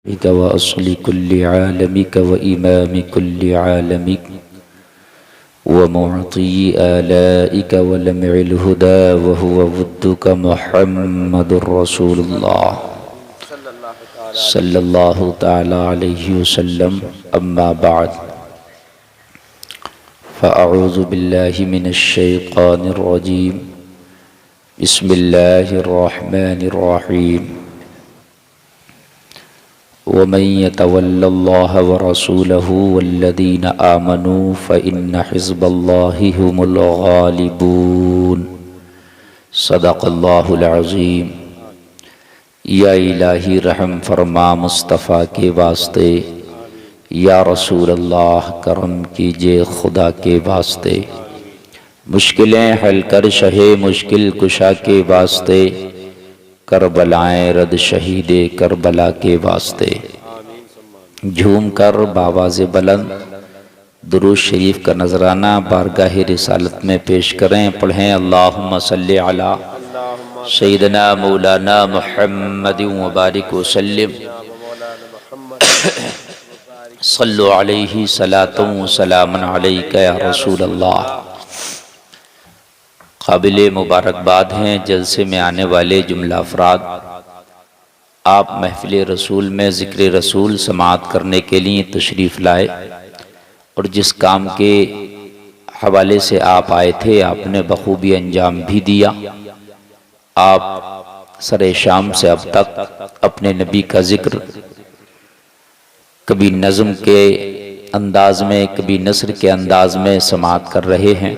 व असली कुल्लि आलमिक व इमाम कुल्लि आलमिक व मुअती आलाइक व लमइल हुदा व हुवा वद्दुक मुहम्मदुर रसूलुल्लाह सल्लल्लाहु तआला अलैहि वसल्लम। अम्मा बाद फ़अऊज़ु बिल्लाहि मिनश शैतानिर रजीम। बिस्मिल्लाहिर रहमानिर रहीम। वमन यतवल्लल्लाह व रसूलहु वल्लज़ीना आमनू फ़इन्न हिज़्बल्लाहि हुमुल गालिबून। सदक़ल्लाहुल अज़ीम। या इलाही रहम फरमा मुस्तफ़ा के वास्ते, या रसूल अल्लाह करम कीजिए खुदा के वास्ते। मुश्किलें हल कर शहे मुश्किल कुशा के वास्ते, करबलाएं रद शहीदे करबला के वास्ते। झूम कर बावाज़े बुलंद दुरूद शरीफ का नजराना बारगाह रिसालत में पेश करें। पढ़ें अल्लाहुम्मा सल्ली अला सय्यिदना मौलाना मुहम्मदिन व बारिक वसल्लिम। सल्लु अलैहि सलातुन व सलामुन अलैका या रसूल अल्लाह। काबिले मुबारकबाद हैं जलसे में आने वाले जुमला अफराद। आप महफिल रसूल में ज़िक्र रसूल समाअत करने के लिए तशरीफ़ लाए और जिस काम के हवाले से आप आए थे आपने बखूबी अंजाम भी दिया। आप सरे शाम से अब तक अपने नबी का ज़िक्र कभी नज़्म के अंदाज में कभी नस्र के अंदाज में समाअत कर रहे हैं।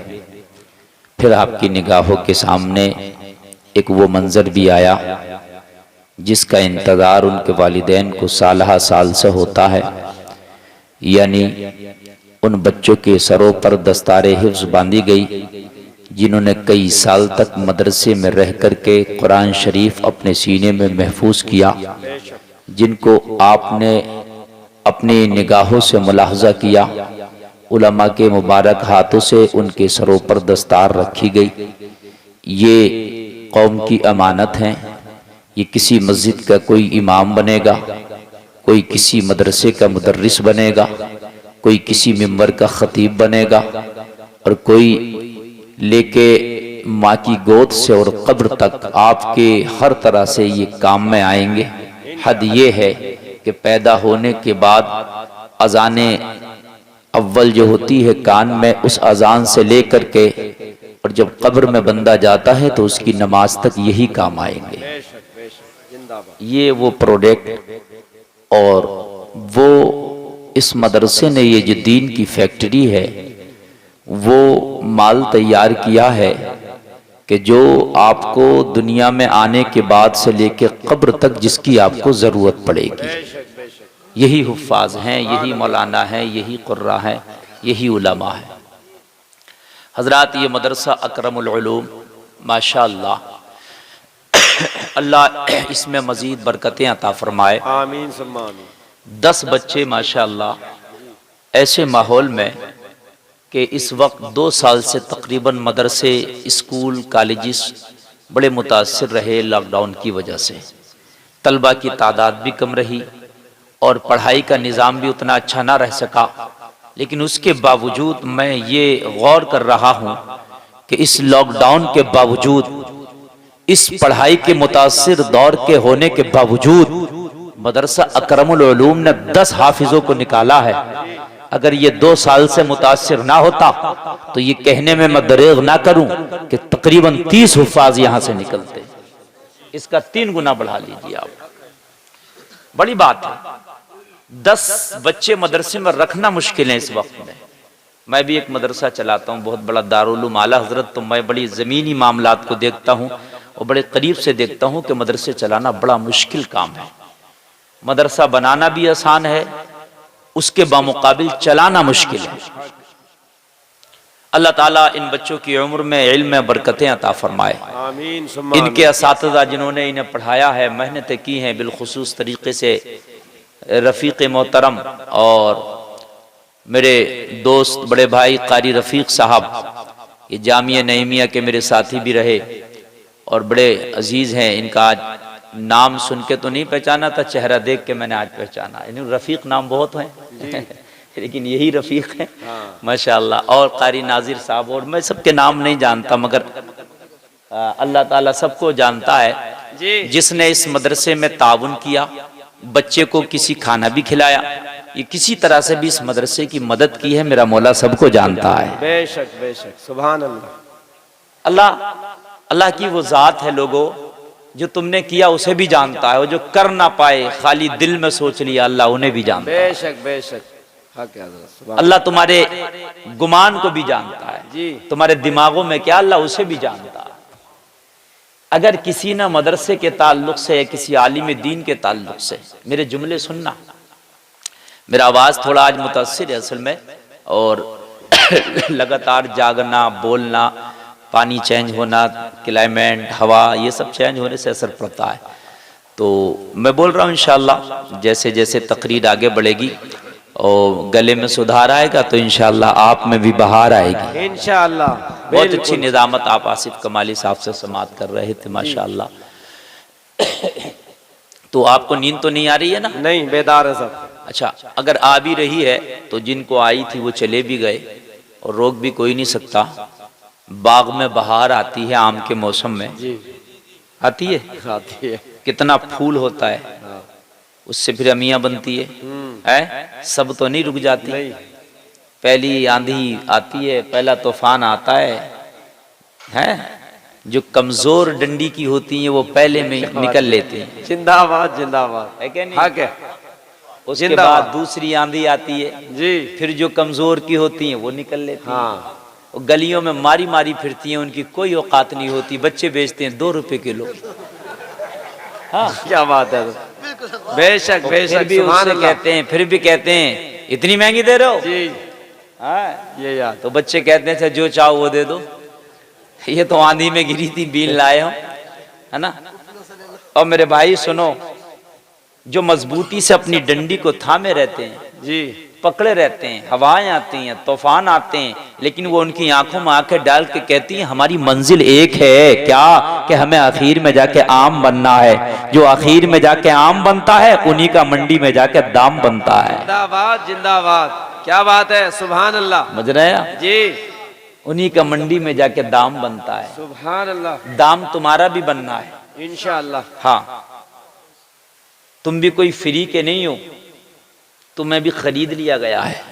फिर आपकी निगाहों के सामने एक वो मंज़र भी आया जिसका इंतज़ार उनके वालिदैन को सालहा साल से होता है, यानी उन बच्चों के सरों पर दस्तारे हिफ्ज़ बांधी गई जिन्होंने कई साल तक मदरसे में रह कर के कुरान शरीफ अपने सीने में महफूज किया, जिनको आपने अपनी निगाहों से मुलाहजा किया। उलमा के मुबारक हाथों से उनके सरों पर दस्तार रखी गई। ये कौम की अमानत हैं। ये किसी मस्जिद का कोई इमाम बनेगा, कोई किसी मदरसे का मुदर्रिस बनेगा, कोई किसी मिंबर का खतीब बनेगा और कोई लेके माँ की गोद से और कब्र तक आपके हर तरह से ये काम में आएंगे। हद ये है कि पैदा होने के बाद अज़ाने अव्वल जो होती है कान में, उस अजान से लेकर के और जब कब्र में बंदा जाता है तो उसकी नमाज तक यही काम आएंगे। ये वो प्रोडक्ट और वो इस मदरसे ने ये जो दीन की फैक्ट्री है वो माल तैयार किया है कि जो आपको दुनिया में आने के बाद से लेकर कब्र तक जिसकी आपको ज़रूरत पड़ेगी। यही हुफ़ाज़ हैं, यही मौलाना हैं, यही कुर्रा हैं, यही उलमा है। हज़रात ये मदरसा अकरमुल उलूम माशाअल्लाह, अल्लाह इसमें मज़ीद बरकतें अता फरमाए। आमीन सुम्मा आमीन। 10 बच्चे माशाअल्लाह ऐसे माहौल में कि इस वक्त 2 साल से तकरीबन मदरसे स्कूल कॉलेजेस बड़े मुतासिर रहे लॉकडाउन की वजह से। तलबा की तादाद भी कम रही और पढ़ाई का निज़ाम भी उतना अच्छा ना रह सका, लेकिन उसके बावजूद मैं ये गौर कर रहा हूँ कि इस लॉकडाउन के बावजूद, इस पढ़ाई के मुतासिर दौर के होने के बावजूद मदरसा अकरमुल उलूम ने 10 हाफिजों को निकाला है। अगर ये 2 साल से मुतासिर ना होता तो ये कहने में मैं दरेग ना करूं कि तकरीबन 30 हुफ़ाज यहाँ से निकलते। इसका 3 गुना बढ़ा लीजिए आप। बड़ी बात है। 10 बच्चे मदरसे में रखना मुश्किल है इस वक्त में। मैं भी एक मदरसा चलाता हूँ, बहुत बड़ा दारुल उलूम आला हजरत, तो मैं बड़ी ज़मीनी मामलात को देखता हूँ और बड़े करीब से देखता हूँ कि मदरसे चलाना बड़ा मुश्किल काम है। मदरसा बनाना भी आसान है, उसके बामुकाबिल चलाना मुश्किल है। अल्लाह ताला इन बच्चों की उम्र में इल्म में बरकतें अता फरमाए। आमीन सुम्मा इनके असातिज़ा जिन्होंने इन्हें पढ़ाया है, मेहनतें की हैं, बिलखुसूस तरीके से रफ़ीक़ मोहतरम और मेरे दोस्त बड़े भाई कारी रफ़ीक़ साहब, ये जामिया नईमिया के मेरे साथी भी रहे और बड़े अजीज़ हैं। इनका आज नाम सुन के तो नहीं पहचाना था, चेहरा देख के मैंने आज पहचाना। यानी रफीक नाम बहुत हैं लेकिन यही रफीक है माशाअल्लाह। और कारी नाजिर साहब, और मैं सबके नाम नहीं जानता, मगर अल्लाह ताला सबको जानता है। जिसने इस मदरसे में ताउन किया, बच्चे को किसी खाना भी खिलाया, ये किसी तरह से भी इस मदरसे की मदद की है, मेरा मौला सबको जानता है। बेशक बेशक, सुभान अल्लाह। अल्लाह की वो जात है लोगों, जो तुमने किया उसे भी जानता है, और जो कर ना पाए खाली दिल में सोच लिया, अल्लाह उन्हें भी जानता है। बेशक बेशक, अल्लाह तुम्हारे गुमान को भी जानता है जी, तुम्हारे दिमागों में क्या, अल्लाह उसे भी जानता है। अगर किसी न मदरसे के ताल्लुक से या किसी आलिम दीन के ताल्लुक से, मेरे जुमले सुनना, मेरा आवाज थोड़ा आज मुतासिर है असल में, और लगातार जागना, बोलना, पानी चेंज होना, क्लाइमेट, हवा, ये सब चेंज होने से असर पड़ता है। तो मैं बोल रहा हूँ इंशाअल्लाह जैसे जैसे तकरीर आगे बढ़ेगी और गले में सुधार आएगा तो इंशाअल्लाह आप में भी बहार आएगी इंशाअल्लाह। बहुत अच्छी निजामत आप आसिफ कमाली साहब से समात कर रहे थे माशाअल्लाह। तो आपको नींद तो नहीं आ रही है ना? नहीं, बेदार है सब। अच्छा, अगर आ भी रही है तो जिनको आई थी वो चले भी गए, और रोक भी कोई नहीं सकता। बाग में बहार आती है आम के मौसम में, जी आती है, आती है। कितना फूल होता है, उससे फिर अमियां बनती है, सब तो नहीं रुक जाती। नहीं, पहली आंधी आती है, पहला तूफान आता है, जो कमजोर डंडी की होती है वो पहले में निकल लेती हैं। जिंदाबाद जिंदाबाद, है क्या नहीं? हाँ क्या? उसके जिंदाबाद। बाद दूसरी आंधी आती है जी, फिर जो कमजोर की होती हैं वो निकल लेती हैं। हाँ, और गलियों में मारी मारी फिरती हैं, उनकी कोई औकात नहीं होती, बच्चे बेचते हैं 2 रुपए किलो। हाँ, क्या बात है। बेशक बेशक, फिर भी उससे कहते हैं, फिर भी कहते हैं इतनी महंगी दे रहे हो। जी, हाँ, ये याद। तो बच्चे कहते हैं जो चाहो वो दे दो, ये तो आंधी में गिरी थी, बीन लाए हो, है ना। और मेरे भाई सुनो, जो मजबूती से अपनी डंडी को थामे रहते हैं, जी, पकड़े रहते हैं, हवाएं आती हैं, तूफान आते हैं, लेकिन वो उनकी आंखों में आंखें डाल के कहती हैं हमारी मंजिल एक है, क्या कि हमें आखिर में जाके आम बनना है। जो आखिर में जाके आम बनता है उन्हीं का मंडी में जाके दाम बनता है। जिंदाबाद जिंदाबाद, क्या बात है, सुभान अल्लाह। समझ रहे हैं? जी, उन्हीं का मंडी में जाके दाम बनता है। सुभान अल्लाह। दाम तुम्हारा भी बनना है इंशाअल्लाह। हाँ, तुम भी कोई फ्री के नहीं हो, तुम्हें भी खरीद लिया गया है।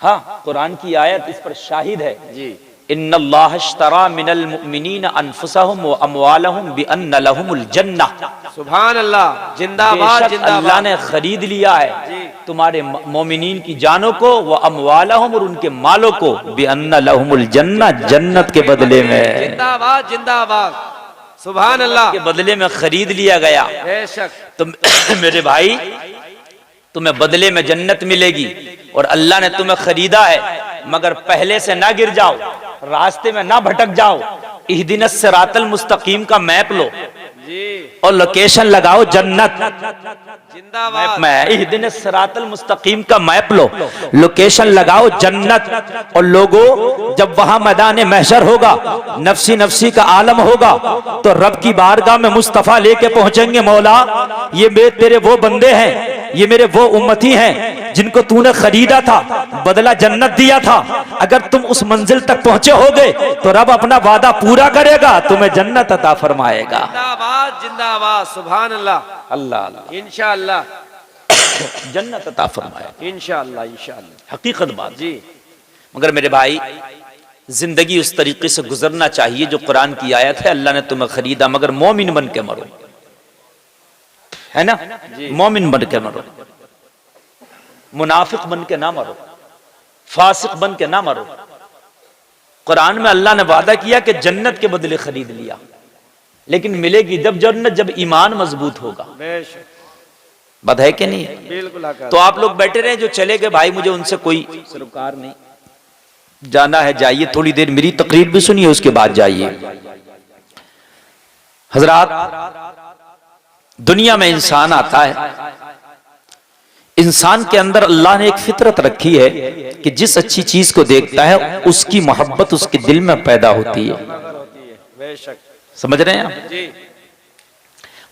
हाँ, कुरान की आयत इस पर शाहिद है। जी, इन्नल्लाह अश्तरा मिनल मुमिनीन अनफुसहुम व अमवालहुम बिअन्न लहुमुल जन्नह। सुभान अल्लाह, जिंदाबाद बेशक जिंदाबाद। अल्लाह ने खरीद लिया है जी, तुम्हारे मोमिनीन की जानों को, व अमवालहुम, और उनके मालों को, बिअन्न लहुमुल जन्नह, जन्नत के बदले में, जिंदाबाद जिंदाबाद, सुभान अल्लाह, के बदले में खरीद लिया गया। बेशक। तुम मेरे भाई, तुम्हें बदले में जन्नत मिलेगी, और अल्लाह ने तुम्हें खरीदा है, मगर पहले से ना गिर जाओ, रास्ते में ना भटक जाओ। इहदिनस सिरातल मुस्तकीम का मैप लो जी, और लोकेशन लगाओ जन्नत। जिंदाबाद। मैं इहदिनस सिरातल मुस्तकीम का मैप लो, लोकेशन लगाओ जन्नत। और लोगों, जब वहां मैदान महशर होगा, नफसी नफसी का आलम होगा, तो रब की बारगाह में मुस्तफा लेके पहुंचेंगे, मौला ये तेरे वो बंदे हैं, ये मेरे वो उम्मती हैं जिनको तूने खरीदा था, बदला जन्नत दिया था। अगर तुम उस मंजिल तक पहुंचे होगे तो रब अपना वादा पूरा करेगा, तुम्हें जन्नत अता फरमाएगा। जिंदाबाद जिंदाबाद, सुभान अल्लाह। अल्लाह इंशाअल्लाह, जन्नत अता फरमाएगा, इंशाअल्लाह इंशाअल्लाह। हकीकत बात जी, मगर मेरे भाई, जिंदगी उस तरीके से गुजरना चाहिए जो कुरान की आयत है, अल्लाह ने तुम्हें खरीदा, मगर मोमिन बन के मरो, है ना। मोमिन बन के मरो, मुनाफिक बन के ना मरो, फासिक बन के ना मरो। कुरान में अल्लाह ने वादा किया कि जन्नत के बदले खरीद लिया, लेकिन मिलेगी जब जन्नत, जब ईमान मजबूत होगा। बेशक, बात है कि नहीं? बिल्कुल हक है। तो आप लोग बैठे रहे, जो चले गए भाई, मुझे उनसे कोई सरोकार नहीं, जाना है जाइए, थोड़ी देर मेरी तकरीर भी सुनिए, उसके बाद जाइए। हजरात, दुनिया में इंसान आता है, इंसान के अंदर अल्लाह ने एक फितरत रखी है कि जिस अच्छी चीज को देखता है उसकी मोहब्बत उसके दिल में पैदा होती है। बेशक, समझ रहे हैं आप? जी,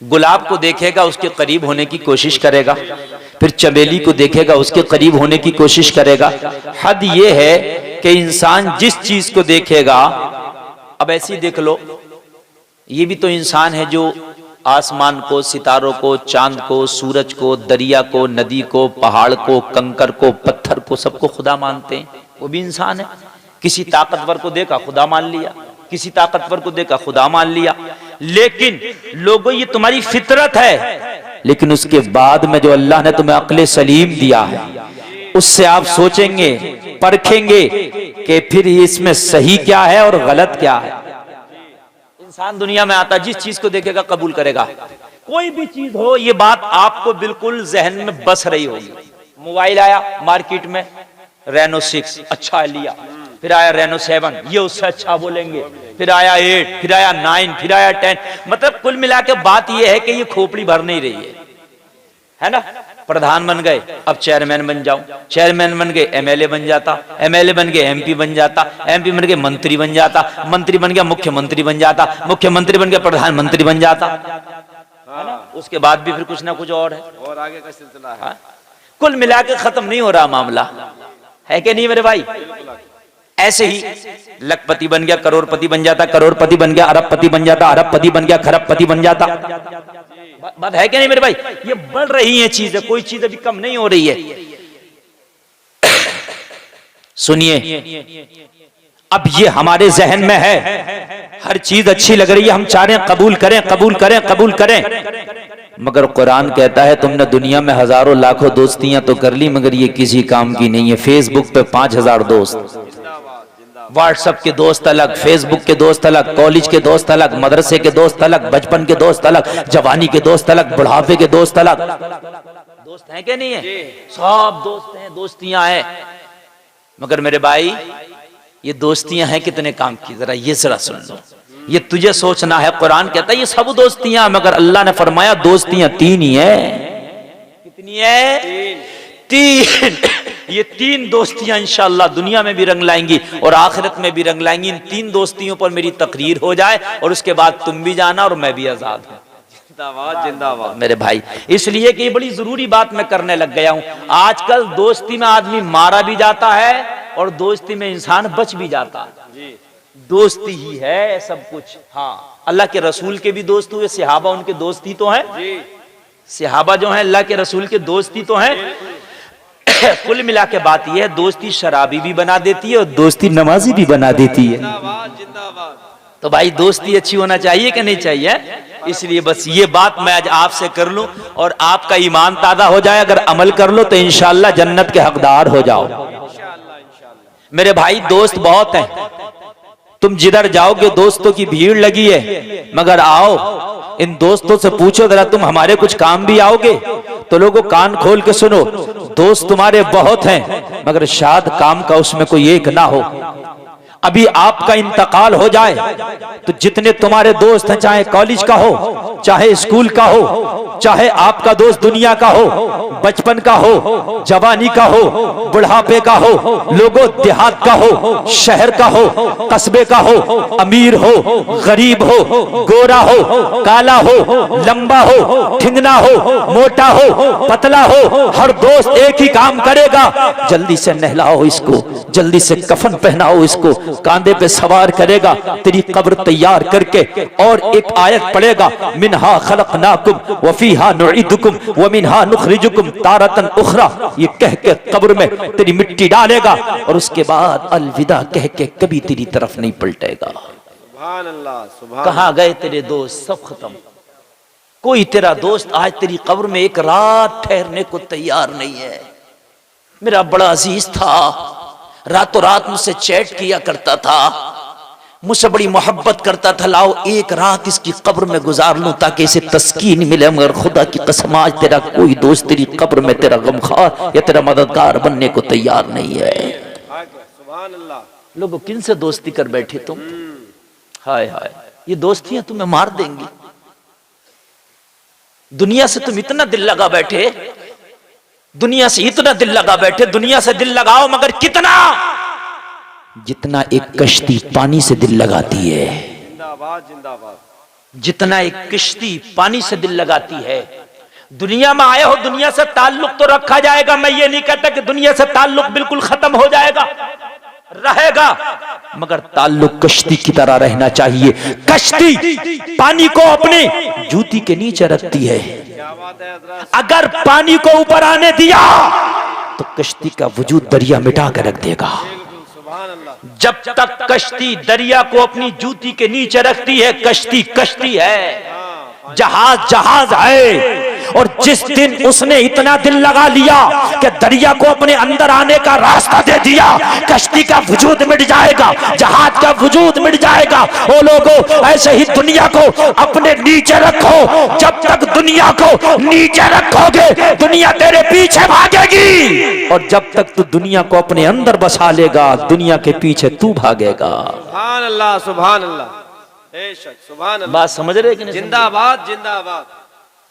गुलाब को देखेगा उसके करीब होने की कोशिश करेगा, फिर चमेली को देखेगा उसके करीब होने की कोशिश करेगा। हद ये है कि इंसान जिस चीज को देखेगा, अब ऐसी देख लो, ये भी तो इंसान है जो आसमान को, सितारों को, चांद को, सूरज को, दरिया को, नदी को, पहाड़ को, कंकर को, पत्थर को, सबको खुदा मानते हैं, वो भी इंसान है। किसी ताकतवर को देखा खुदा मान लिया, किसी ताकतवर को देखा खुदा मान लिया। लेकिन लोगों, ये तुम्हारी फितरत है, लेकिन उसके बाद में जो अल्लाह ने तुम्हें अक्ल सलीम दिया है, उससे आप सोचेंगे, परखेंगे कि फिर इसमें सही क्या है और गलत क्या है। इंसान दुनिया में आता, जिस चीज को देखेगा कबूल करेगा। कोई भी चीज हो, ये बात आपको बिल्कुल जहन में बस रही होगी। मोबाइल आया मार्केट में, रेनो 6 अच्छा लिया, फिर आया रेनो 7, ये उससे अच्छा बोलेंगे, फिर आया 8, फिर आया 9, फिर आया 10। मतलब कुल मिला के बात ये है कि ये खोपड़ी भर नहीं रही है ना। प्रधान बन गए, अब चेयरमैन बन जाऊं, चेयरमैन बन गए एमएलए बन जाता, एमएलए बन गए एमपी बन जाता, एमपी बन गए मंत्री बन जाता, मंत्री बन गया मुख्यमंत्री बन जाता, मुख्यमंत्री बन गया प्रधानमंत्री बन जाता, है ना। उसके बाद भी फिर कुछ ना कुछ और है, और आगे का सिलसिला है। कुल मिला के खत्म नहीं हो रहा मामला, है कि नहीं मेरे भाई। ऐसे ही लखपति बन गया करोड़पति बन जाता, करोड़पति बन गया अरबपति बन जाता, अरबपति बन गया खरबपति बन जाता। बात है कि नहीं मेरे भाई। ये बढ़ रही है चीजें, कोई चीज अभी कम नहीं हो रही है। सुनिए, अब ये हमारे जहन में है, हर चीज अच्छी लग रही है, हम चाह रहे हैं कबूल करें, कबूल करें, कबूल करें। मगर कुरान कहता है तुमने दुनिया में हजारों लाखों दोस्तियां तो कर ली, मगर ये किसी काम की नहीं है। फेसबुक पे 5000 दोस्त, व्हाट्सएप के दोस्त अलग, फेसबुक के दोस्त अलग, कॉलेज के दोस्त अलग, मदरसे के दोस्त अलग, बचपन के दोस्त अलग, जवानी के दोस्त अलग, बुढ़ापे के दोस्त अलग। दोस्त हैं क्या नहीं है, सब दोस्त हैं, दोस्तियां हैं। मगर मेरे भाई, ये दोस्तियां हैं कितने काम की, जरा ये जरा सुन लो। ये तुझे सोचना है। कुरान कहता है ये सब दोस्तियां, मगर अल्लाह ने फरमाया दोस्तियां 3 ही है। कितनी है? 3। ये 3 दोस्तियां इंशाअल्लाह दुनिया में भी रंग लाएंगी और आखिरत में भी रंग लाएंगी। इन 3 दोस्तियों पर मेरी तकरीर हो जाए और उसके बाद तुम भी जाना और मैं भी आजाद हूं। जिंदाबाद जिंदाबाद मेरे भाई, इसलिए कि ये बड़ी जरूरी बात मैं करने लग गया हूं। आजकल दोस्ती में आदमी मारा भी जाता है और दोस्ती में इंसान बच भी जाता है। दोस्ती ही है सब कुछ। हाँ, अल्लाह के रसूल के भी दोस्त हुए, सहाबा उनके दोस्ती तो हैं। सहाबा जो हैं अल्लाह के रसूल के दोस्ती तो हैं। कुल मिला के बात यह है, दोस्ती शराबी भी बना देती है और दोस्ती नमाजी भी बना देती है। तो भाई दोस्ती अच्छी होना चाहिए कि नहीं चाहिए? इसलिए बस ये बात मैं आज आपसे कर लूं और आपका ईमान ताजा हो जाए। अगर अमल कर लो तो इंशाअल्लाह जन्नत के हकदार हो जाओ। मेरे भाई, दोस्त बहुत हैं, तुम जिधर जाओगे दोस्तों की भीड़ लगी है। मगर आओ, इन दोस्तों से पूछो जरा, तुम हमारे कुछ काम भी आओगे? तो लोगों कान खोल के सुनो, दोस्त तुम्हारे बहुत हैं, मगर शायद काम का उसमें कोई एक ना हो। अभी आपका इंतकाल हो जाए तो जितने तुम्हारे दोस्त हैं, चाहे कॉलेज का हो, चाहे स्कूल का हो, चाहे आपका दोस्त दुनिया का हो, बचपन का हो, जवानी का हो, बुढ़ापे का हो, लोगों देहात का हो, शहर का हो, कस्बे का हो, अमीर हो, गरीब हो, गोरा हो, काला हो, लंबा हो, ठिंगना हो, मोटा हो, पतला हो, हर दोस्त एक ही काम करेगा, जल्दी से नहलाओ इसको, जल्दी से कफन पहनाओ इसको, कांधे पे सवार करेगा, तेरी कब्र तैयार करके और एक आयत पढ़ेगा, मिनहा खलकनाकुम व फीहा नुईदुकुम व मिनहा नुखरिजुकुम तारतन उखरा। ये कह के कब्र में तेरी मिट्टी डालेगा और उसके बाद अलविदा कह के कभी तेरी तरफ नहीं पलटेगा। सुभान अल्लाह, सुभान। कहां गए तेरे दोस्त? सब खत्म। कोई तेरा दोस्त आज तेरी कब्र में एक रात ठहरने को तैयार नहीं है। मेरा बड़ा अजीज था, रातों रात मुझसे चैट किया करता था, मुझसे बड़ी मोहब्बत करता था, लाओ एक रात इसकी कब्र में गुजार लूं ताकि इसे तस्कीन मिले। मगर खुदा की कसम आज तेरा कोई दोस्त तेरी कब्र में तेरा गमखार या तेरा मददगार बनने को तैयार नहीं है। सुभान अल्लाह। लोगों किन से दोस्ती कर बैठे तुम? हाय हाय, ये दोस्तियां तुम्हें मार देंगी। दुनिया से तुम इतना दिल लगा बैठे, दुनिया से इतना दिल लगा बैठे, दुनिया से दिल लगाओ मगर कितना? जितना एक कश्ती पानी से दिल लगाती है। जिंदाबाद जिंदाबाद। जितना एक किश्ती पानी से दिल लगाती है, दुनिया में आए हो, दुनिया से ताल्लुक तो रखा जाएगा। मैं ये नहीं कहता कि दुनिया से ताल्लुक बिल्कुल खत्म हो जाएगा, रहेगा, मगर ताल्लुक कश्ती की तरह रहना चाहिए। कश्ती पानी को अपने जूती के नीचे रखती है, अगर पानी को ऊपर आने दिया तो कश्ती का वजूद दरिया मिटा कर रख देगा। जब तक कश्ती दरिया को अपनी जूती के नीचे रखती है, कश्ती कश्ती है, जहाज जहाज है। और जिस दिन उसने इतना दिल लगा लिया कि दरिया को अपने अंदर आने का रास्ता दे दिया, कश्ती का वजूद मिट जाएगा, जहाज का वजूद मिट जाएगा। ओ लोगों, ऐसे ही दुनिया को अपने नीचे रखो। जब तक दुनिया को नीचे रखोगे, दुनिया तेरे पीछे भागेगी, और जब तक तू दुनिया को अपने अंदर बसा लेगा, दुनिया के पीछे तू भागेगा। सुभान अल्लाह, सुभान अल्लाह, बेशक, सुभान अल्लाह। बात समझ रहे कि नहीं? जिंदाबाद, जिंदाबाद।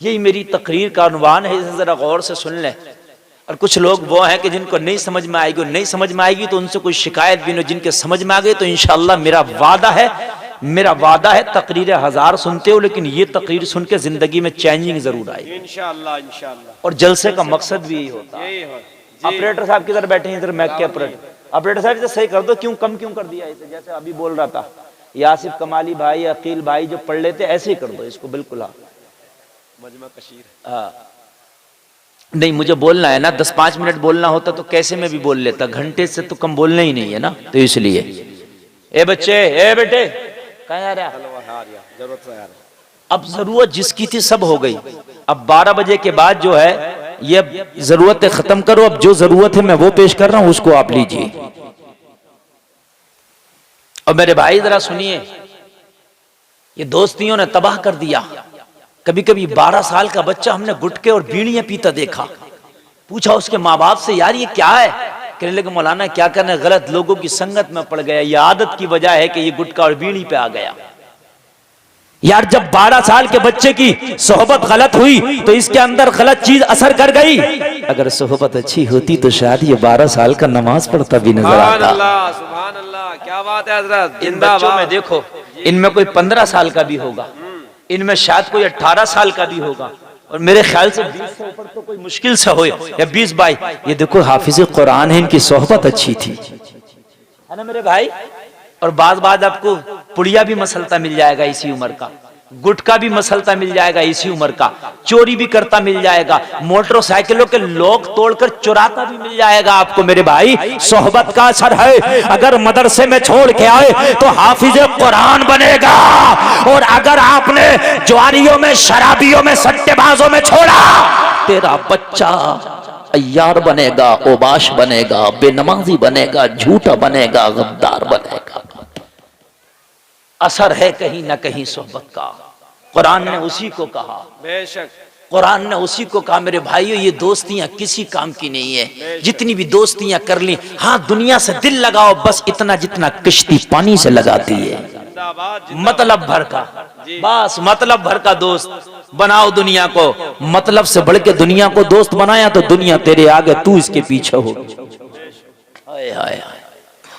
यही मेरी तकरीर का उन्वान है, इसे जरा गौर से सुन लें। और कुछ लोग वो हैं कि जिनको नहीं समझ में आएगी, नहीं समझ में आएगी तो उनसे कोई शिकायत भी नहीं। जिनके समझ में आ गई तो इंशाअल्लाह मेरा वादा है तकरीर 1000 सुनते हो, लेकिन ये तकरीर सुन के जिंदगी में चेंजिंग जरूर आएगी इंशाअल्लाह, इंशाअल्लाह। और जलसे का मकसद भी यही होता है। ऑपरेटर साहब किधर बैठे हैं? इधर मैक के ऑपरेटर साहब, इसे सही कर दो, कम क्यों कर दिया इसे? जैसे अभी बोल रहा था यासिफ कमाली भाई, अकील भाई जो पढ़ लेते ऐसे ही कर दो इसको, बिल्कुल। नहीं, मुझे बोलना है ना, 10-5 मिनट बोलना होता तो कैसे मैं भी बोल लेता, घंटे से तो कम बोलना ही नहीं है ना, तो इसलिए। ए बच्चे, ए बेटे, कहाँ आ रहा? अब जरूरत जिसकी थी सब हो गई। अब 12 बजे के बाद जो है ये जरूरतें खत्म करो। अब जो जरूरत है मैं वो पेश कर रहा हूं, उसको आप लीजिए। और मेरे भाई जरा सुनिए, ये दोस्तियों ने तबाह कर दिया। कभी कभी 12 साल का बच्चा हमने गुटके और बीड़ियां पीता देखा। पूछा उसके माँ बाप से, यार ये क्या है? कहने लगे मौलाना क्या करना, गलत लोगों की संगत में पड़ गया, ये आदत की वजह है कि ये गुटका और बीड़ी पे आ गया। यार जब 12 साल के बच्चे की सोहबत गलत हुई तो इसके अंदर गलत चीज असर कर गई। अगर सोहबत अच्छी होती तो शायद ये 12 साल का नमाज पढ़ता भी नजर आता। सुभान अल्लाह, क्या बात है हज़रत। इन बच्चों में देखो, इनमें कोई 15 साल का भी होगा, इनमें शायद कोई 18 साल का भी होगा, और मेरे ख्याल से 20 से ऊपर तो कोई मुश्किल से हो, या 20-22। ये देखो हाफिज कुरान है, इनकी सोहबत अच्छी थी, है ना मेरे भाई। और बाद आपको पुड़िया भी मसलता मिल जाएगा इसी उम्र का, गुटका भी मसलता मिल जाएगा इसी उम्र का, चोरी भी करता मिल जाएगा, मोटरसाइकिलों के लॉक तोड़कर चुराता भी मिल जाएगा आपको मेरे भाई। सोहबत का असर है। अगर मदरसे में छोड़ के आए तो हाफिज कुरान बनेगा, और अगर आपने ज्वारियों में, शराबियों में, सट्टेबाजों में छोड़ा, तेरा बच्चा अय्यार बनेगा, ओबाश बनेगा, बेनमाजी बनेगा, झूठा बनेगा, गद्दार बनेगा। असर है कहीं ना कहीं सोहबत का। कुरान ने उसी को कहा, बेशक कुरान ने उसी को कहा मेरे भाइयों, ये दोस्तियां किसी काम की नहीं है। जितनी भी दोस्तियां कर ली, हाँ दुनिया से दिल लगाओ बस इतना जितना किश्ती पानी से लगाती है। मतलब भर का, बस मतलब भर का दोस्त बनाओ दुनिया को। मतलब से बढ़ के दुनिया को दोस्त बनाया तो दुनिया तेरे आगे, तू इसके पीछे हो। हाय हाय।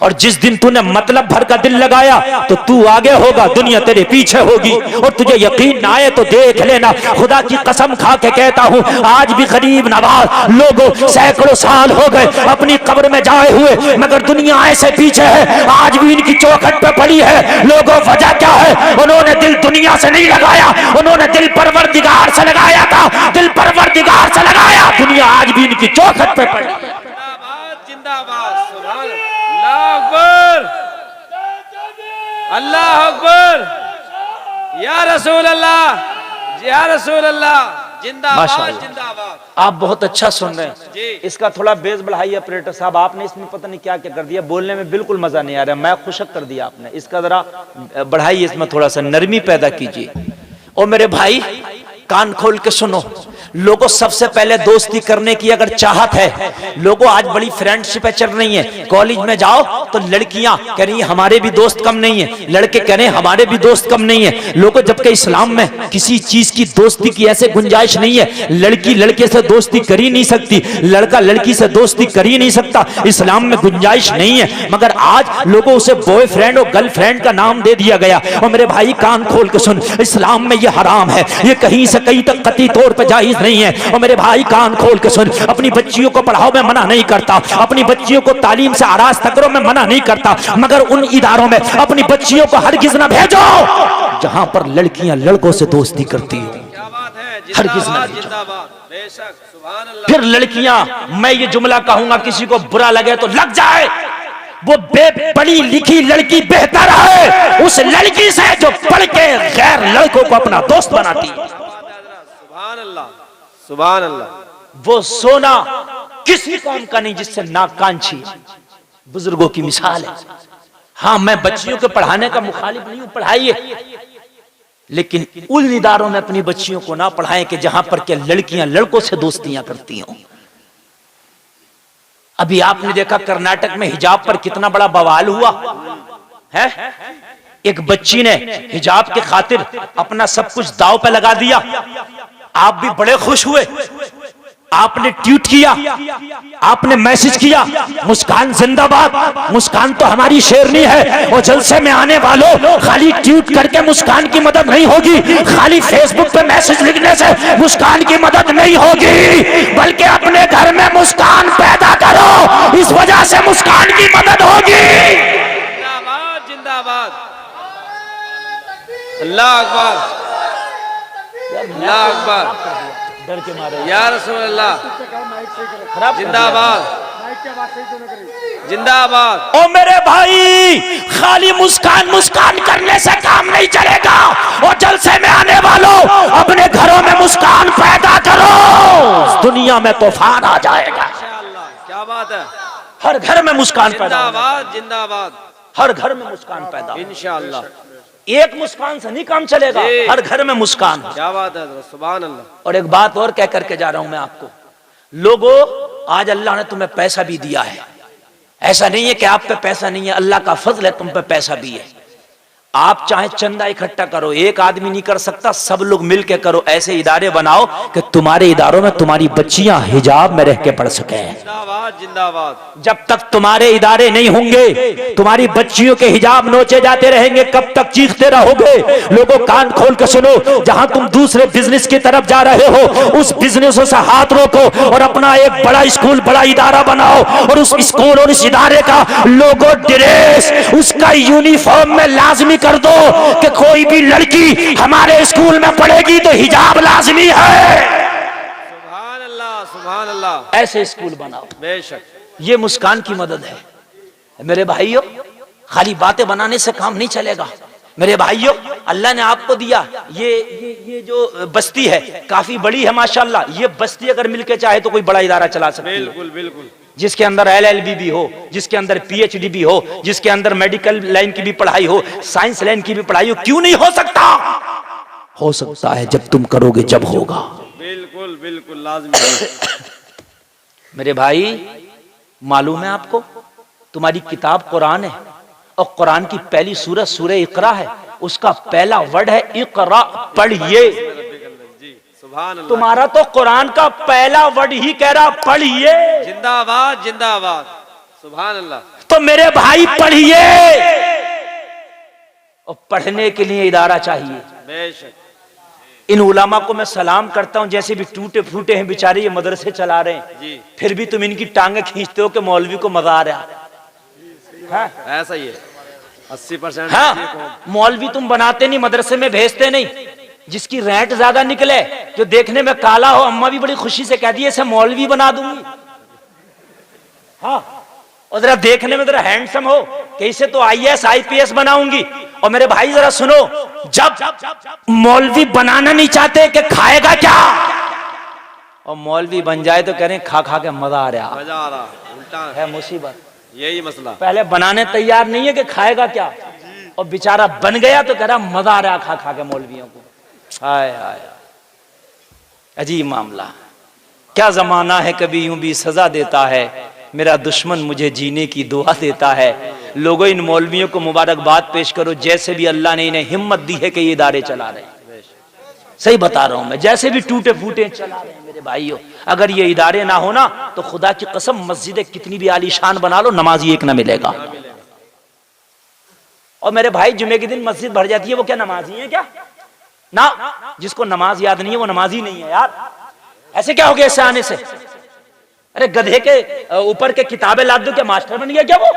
और जिस दिन तूने मतलब भर का दिल लगाया तो तू आगे होगा, दुनिया तेरे पीछे होगी। और तुझे यकीन ना आए तो देख लेना, खुदा की कसम खा के कहता हूँ, आज भी गरीब नवाज लोगों सैकड़ों साल हो गए अपनी कब्र में जाए हुए, मगर दुनिया ऐसे पीछे है, आज भी इनकी चौखट पे पड़ी है। लोगों वजह क्या है? उन्होंने दिल दुनिया से नहीं लगाया, उन्होंने दिल परवरदिगार से लगाया था, दिल परवरदिगार से लगाया, दुनिया आज भी इनकी चौखट पे पड़ी। अल्लाह अकबर, या रसूल अल्लाह, या रसूल अल्लाह, जिंदाबाद जिंदाबाद। आप बहुत अच्छा सुन रहे हैं। इसका थोड़ा बेस बढ़ाइए ऑपरेटर साहब, आपने इसमें पता नहीं क्या क्या कर दिया, बोलने में बिल्कुल मजा नहीं आ रहा, मैं खुशक कर दिया आपने। इसका जरा बढ़ाइए, इसमें थोड़ा सा नरमी पैदा कीजिए। और मेरे भाई कान खोल के सुनो, लोगों सबसे पहले दोस्ती करने की अगर चाहत है, लोगों आज बड़ी फ्रेंडशिप चल रही है। कॉलेज में जाओ तो लड़कियां कह रही हमारे भी दोस्त कम नहीं है, लड़के कह रहे हमारे भी दोस्त कम नहीं है। लोगों जबकि इस्लाम में किसी चीज की दोस्ती की ऐसे गुंजाइश नहीं है। लड़की लड़के से दोस्ती कर ही नहीं सकती, लड़का लड़की से दोस्ती कर ही नहीं सकता, इस्लाम में गुंजाइश नहीं है। मगर आज लोगों उसे बॉयफ्रेंड और गर्लफ्रेंड का नाम दे दिया गया। और मेरे भाई कान खोल के सुन, इस्लाम में ये हराम है, ये कहीं से कहीं तक कतई तौर पर जायज नहीं है। और मेरे भाई कान खोल के सुन, अपनी बच्चियों को पढ़ाओ मैं मना नहीं करता, अपनी बच्चियों को तालीम से आरास्ता करो मैं मना नहीं करता, मगर उन इदारों में अपनी बच्चियों को हरगिज न भेजो जहां पर लड़कियां लड़कों से दोस्ती करती हो। हरगिज न भेजो। फिर लड़कियां, मैं ये जुमला कहूंगा किसी को बुरा लगे तो लग जाए, वो पढ़ी लिखी लड़की बेहतर है उस लड़की से जो पढ़ के गैर लड़कों को अपना दोस्त बनाती है। सुभान अल्लाह, सुभान अल्लाह। वो सोना किसी काम का नहीं जिससे नाक कान छी। बुजुर्गों की मिसाल है। हाँ, मैं बच्चियों को पढ़ाने का मुखालिफ नहीं हूं, पढ़ाइए, लेकिन उन इदारों में अपनी बच्चियों को ना पढ़ाएं कि जहां पर के लड़कियां लड़कों से दोस्तियां करती हों। अभी आपने देखा कर्नाटक में हिजाब पर कितना बड़ा बवाल हुआ है। एक बच्ची ने हिजाब के खातिर अपना सब कुछ दांव पे लगा दिया। आप भी बड़े खुश हुए, आपने ट्वीट किया, आपने मैसेज किया, मुस्कान जिंदाबाद, मुस्कान तो हमारी शेरनी है। और जलसे में आने वालों, खाली ट्वीट करके मुस्कान की मदद नहीं होगी, खाली फेसबुक पे मैसेज लिखने से मुस्कान की मदद नहीं होगी, बल्कि अपने घर में मुस्कान पैदा करो, इस वजह से मुस्कान की मदद होगी। जिंदाबाद, जिंदाबाद, अल्लाह अकबर, अल्लाह अकबर, डर के मारे या रसूल अल्लाह, जिंदाबाद, जिंदाबाद। ओ मेरे भाई, खाली मुस्कान मुस्कान करने से काम नहीं चलेगा। और जलसे में आने वालों, अपने घरों में मुस्कान पैदा करो, दुनिया में तूफान आ जाएगा। इंशाअल्लाह, क्या बात है। हर घर में मुस्कान पैदा होगा। जिंदाबाद, जिंदाबाद, हर घर में मुस्कान पैदा होगा। इंशाअल्लाह। एक मुस्कान से नहीं काम चलेगा, हर घर में मुस्कान। क्या बात है, सुभान अल्लाह। और एक बात और कह करके जा रहा हूं मैं आपको, लोगों आज अल्लाह ने तुम्हें पैसा भी दिया है, ऐसा नहीं है कि आप पे पैसा नहीं है, अल्लाह का फजल है, तुम पे पैसा भी है। आप चाहे चंदा इकट्ठा करो, एक आदमी नहीं कर सकता, सब लोग मिलके करो। ऐसे इदारे बनाओ कि तुम्हारे इदारों में तुम्हारी बच्चियां हिजाब में रह के पढ़ सके। जिंदाबाद, जिंदाबाद। जब तक तुम्हारे इदारे नहीं होंगे, तुम्हारी बच्चियों के हिजाब नोचे जाते रहेंगे, कब तक चीखते रहोगे। लोगों कान खोल के सुनो, जहां तुम दूसरे बिजनेस की तरफ जा रहे हो, उस बिजनेसों से हाथ रोको और अपना एक बड़ा स्कूल, बड़ा इदारा बनाओ। और उस स्कूल और इस इदारे का लोगो, ड्रेस, उसका यूनिफॉर्म में लाजमी कर दो कि कोई भी लड़की हमारे स्कूल में पढ़ेगी तो हिजाब लाजमी है। सुभान अल्लाह, सुभान अल्लाह। ऐसे स्कूल बनाओ। बेशक, ये मुस्कान की मदद है। मेरे भाइयों, खाली बातें बनाने से काम नहीं चलेगा। मेरे भाइयों, अल्लाह ने आपको दिया ये जो बस्ती है काफी बड़ी है माशाल्लाह। ये बस्ती अगर मिलके चाहे तो कोई बड़ा इदारा चला सकती है। बिल्कुल, बिल्कुल। जिसके अंदर LLB भी हो, जिसके अंदर PhD भी हो, जिसके अंदर मेडिकल लाइन की भी पढ़ाई हो, साइंस लाइन की भी पढ़ाई हो, क्यों नहीं हो सकता? हो सकता है, जब तुम करोगे जब होगा। बिल्कुल, बिल्कुल, लाजमी। मेरे भाई, मालूम है आपको, तुम्हारी किताब कुरान है और कुरान की पहली सूरत सूरह इकरा है, उसका पहला वर्ड है इकरा, पढ़िए। सुभान अल्लाह। तुम्हारा तो कुरान का पहला वर्ड ही कह रहा पढ़िए। जिंदाबाद, जिंदाबाद, सुभान अल्लाह। तो मेरे भाई पढ़िए, और पढ़ने के लिए इदारा चाहिए। बेशक। इन उलामा को मैं सलाम करता हूं, जैसे भी टूटे फूटे हैं बेचारे, ये मदरसे चला रहे हैं जी। फिर भी तुम इनकी टांगे खींचते हो कि मौलवी को मजा आ रहा है। ऐसा ही है, 80%। हाँ, मौलवी तुम बनाते नहीं, मदरसे में भेजते नहीं। जिसकी रेंट ज्यादा निकले, जो देखने में काला हो, अम्मा भी बड़ी खुशी से कहती है इसे मौलवी बना दूंगी। हाँ, और जरा देखने में जरा हैंडसम हो, कैसे तो IAS IPS बनाऊंगी। और मेरे भाई जरा सुनो, जब मौलवी बनाना नहीं चाहते कि खाएगा क्या, और मौलवी बन जाए तो कह रहे खा खा के मजा आ रहा, मजा आ रहा, उल्टा है मुसीबत। यही मसला। पहले बनाने तैयार नहीं है कि खाएगा क्या, और बेचारा बन गया तो कह रहा मजा आ रहा खा खा के मौलवियों को। हाय हाय। अजीब मामला, क्या जमाना है, कभी यूं भी सजा देता है, मेरा दुश्मन मुझे जीने की दुआ देता है। लोगों इन मौलवियों को मुबारकबाद पेश करो, जैसे भी अल्लाह ने इन्हें हिम्मत दी है कि ये इदारे चला रहे हैं। सही बता रहा हूं मैं, जैसे भी टूटे फूटे चला रहे हैं मेरे भाइयों। अगर ये इदारे ना होना तो खुदा की कसम मस्जिदें कितनी भी आलीशान बना लो, नमाजी एक ना मिलेगा। और मेरे भाई जुमे के दिन मस्जिद भर जाती है, वो क्या नमाजी है क्या? ना, जिसको नमाज याद नहीं है वो नमाजी नहीं है यार। ऐसे क्या हो गया इससे आने से? अरे गधे के ऊपर के किताबें लाद दो, क्या मास्टर बन गया क्या वो?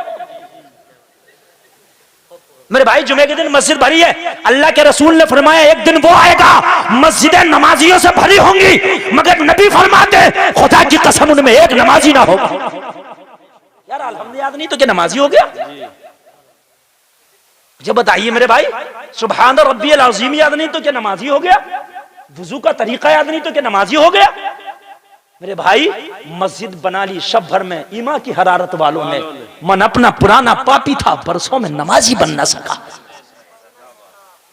मेरे भाई जुमे के दिन मस्जिद भरी है, अल्लाह के रसूल ने फरमाया एक दिन वो आएगा मस्जिदें नमाजियों से भरी होंगी, मगर नबी फरमाते खुदा की कसम उनमें एक नमाजी ना होगा। यार अल्हम्दुलिल्लाह याद नहीं तो क्या नमाजी हो गया? जब बताइए मेरे भाई, सुभान रब्बियल अज़ीम याद नहीं तो क्या नमाजी हो गया? वुजू का तरीका याद नहीं तो क्या नमाजी हो गया? मेरे भाई मस्जिद बना ली शब भर में, ईमा की हरारत वालों ने, मन अपना पुराना पापी था, बरसों में नमाजी बन ना सका।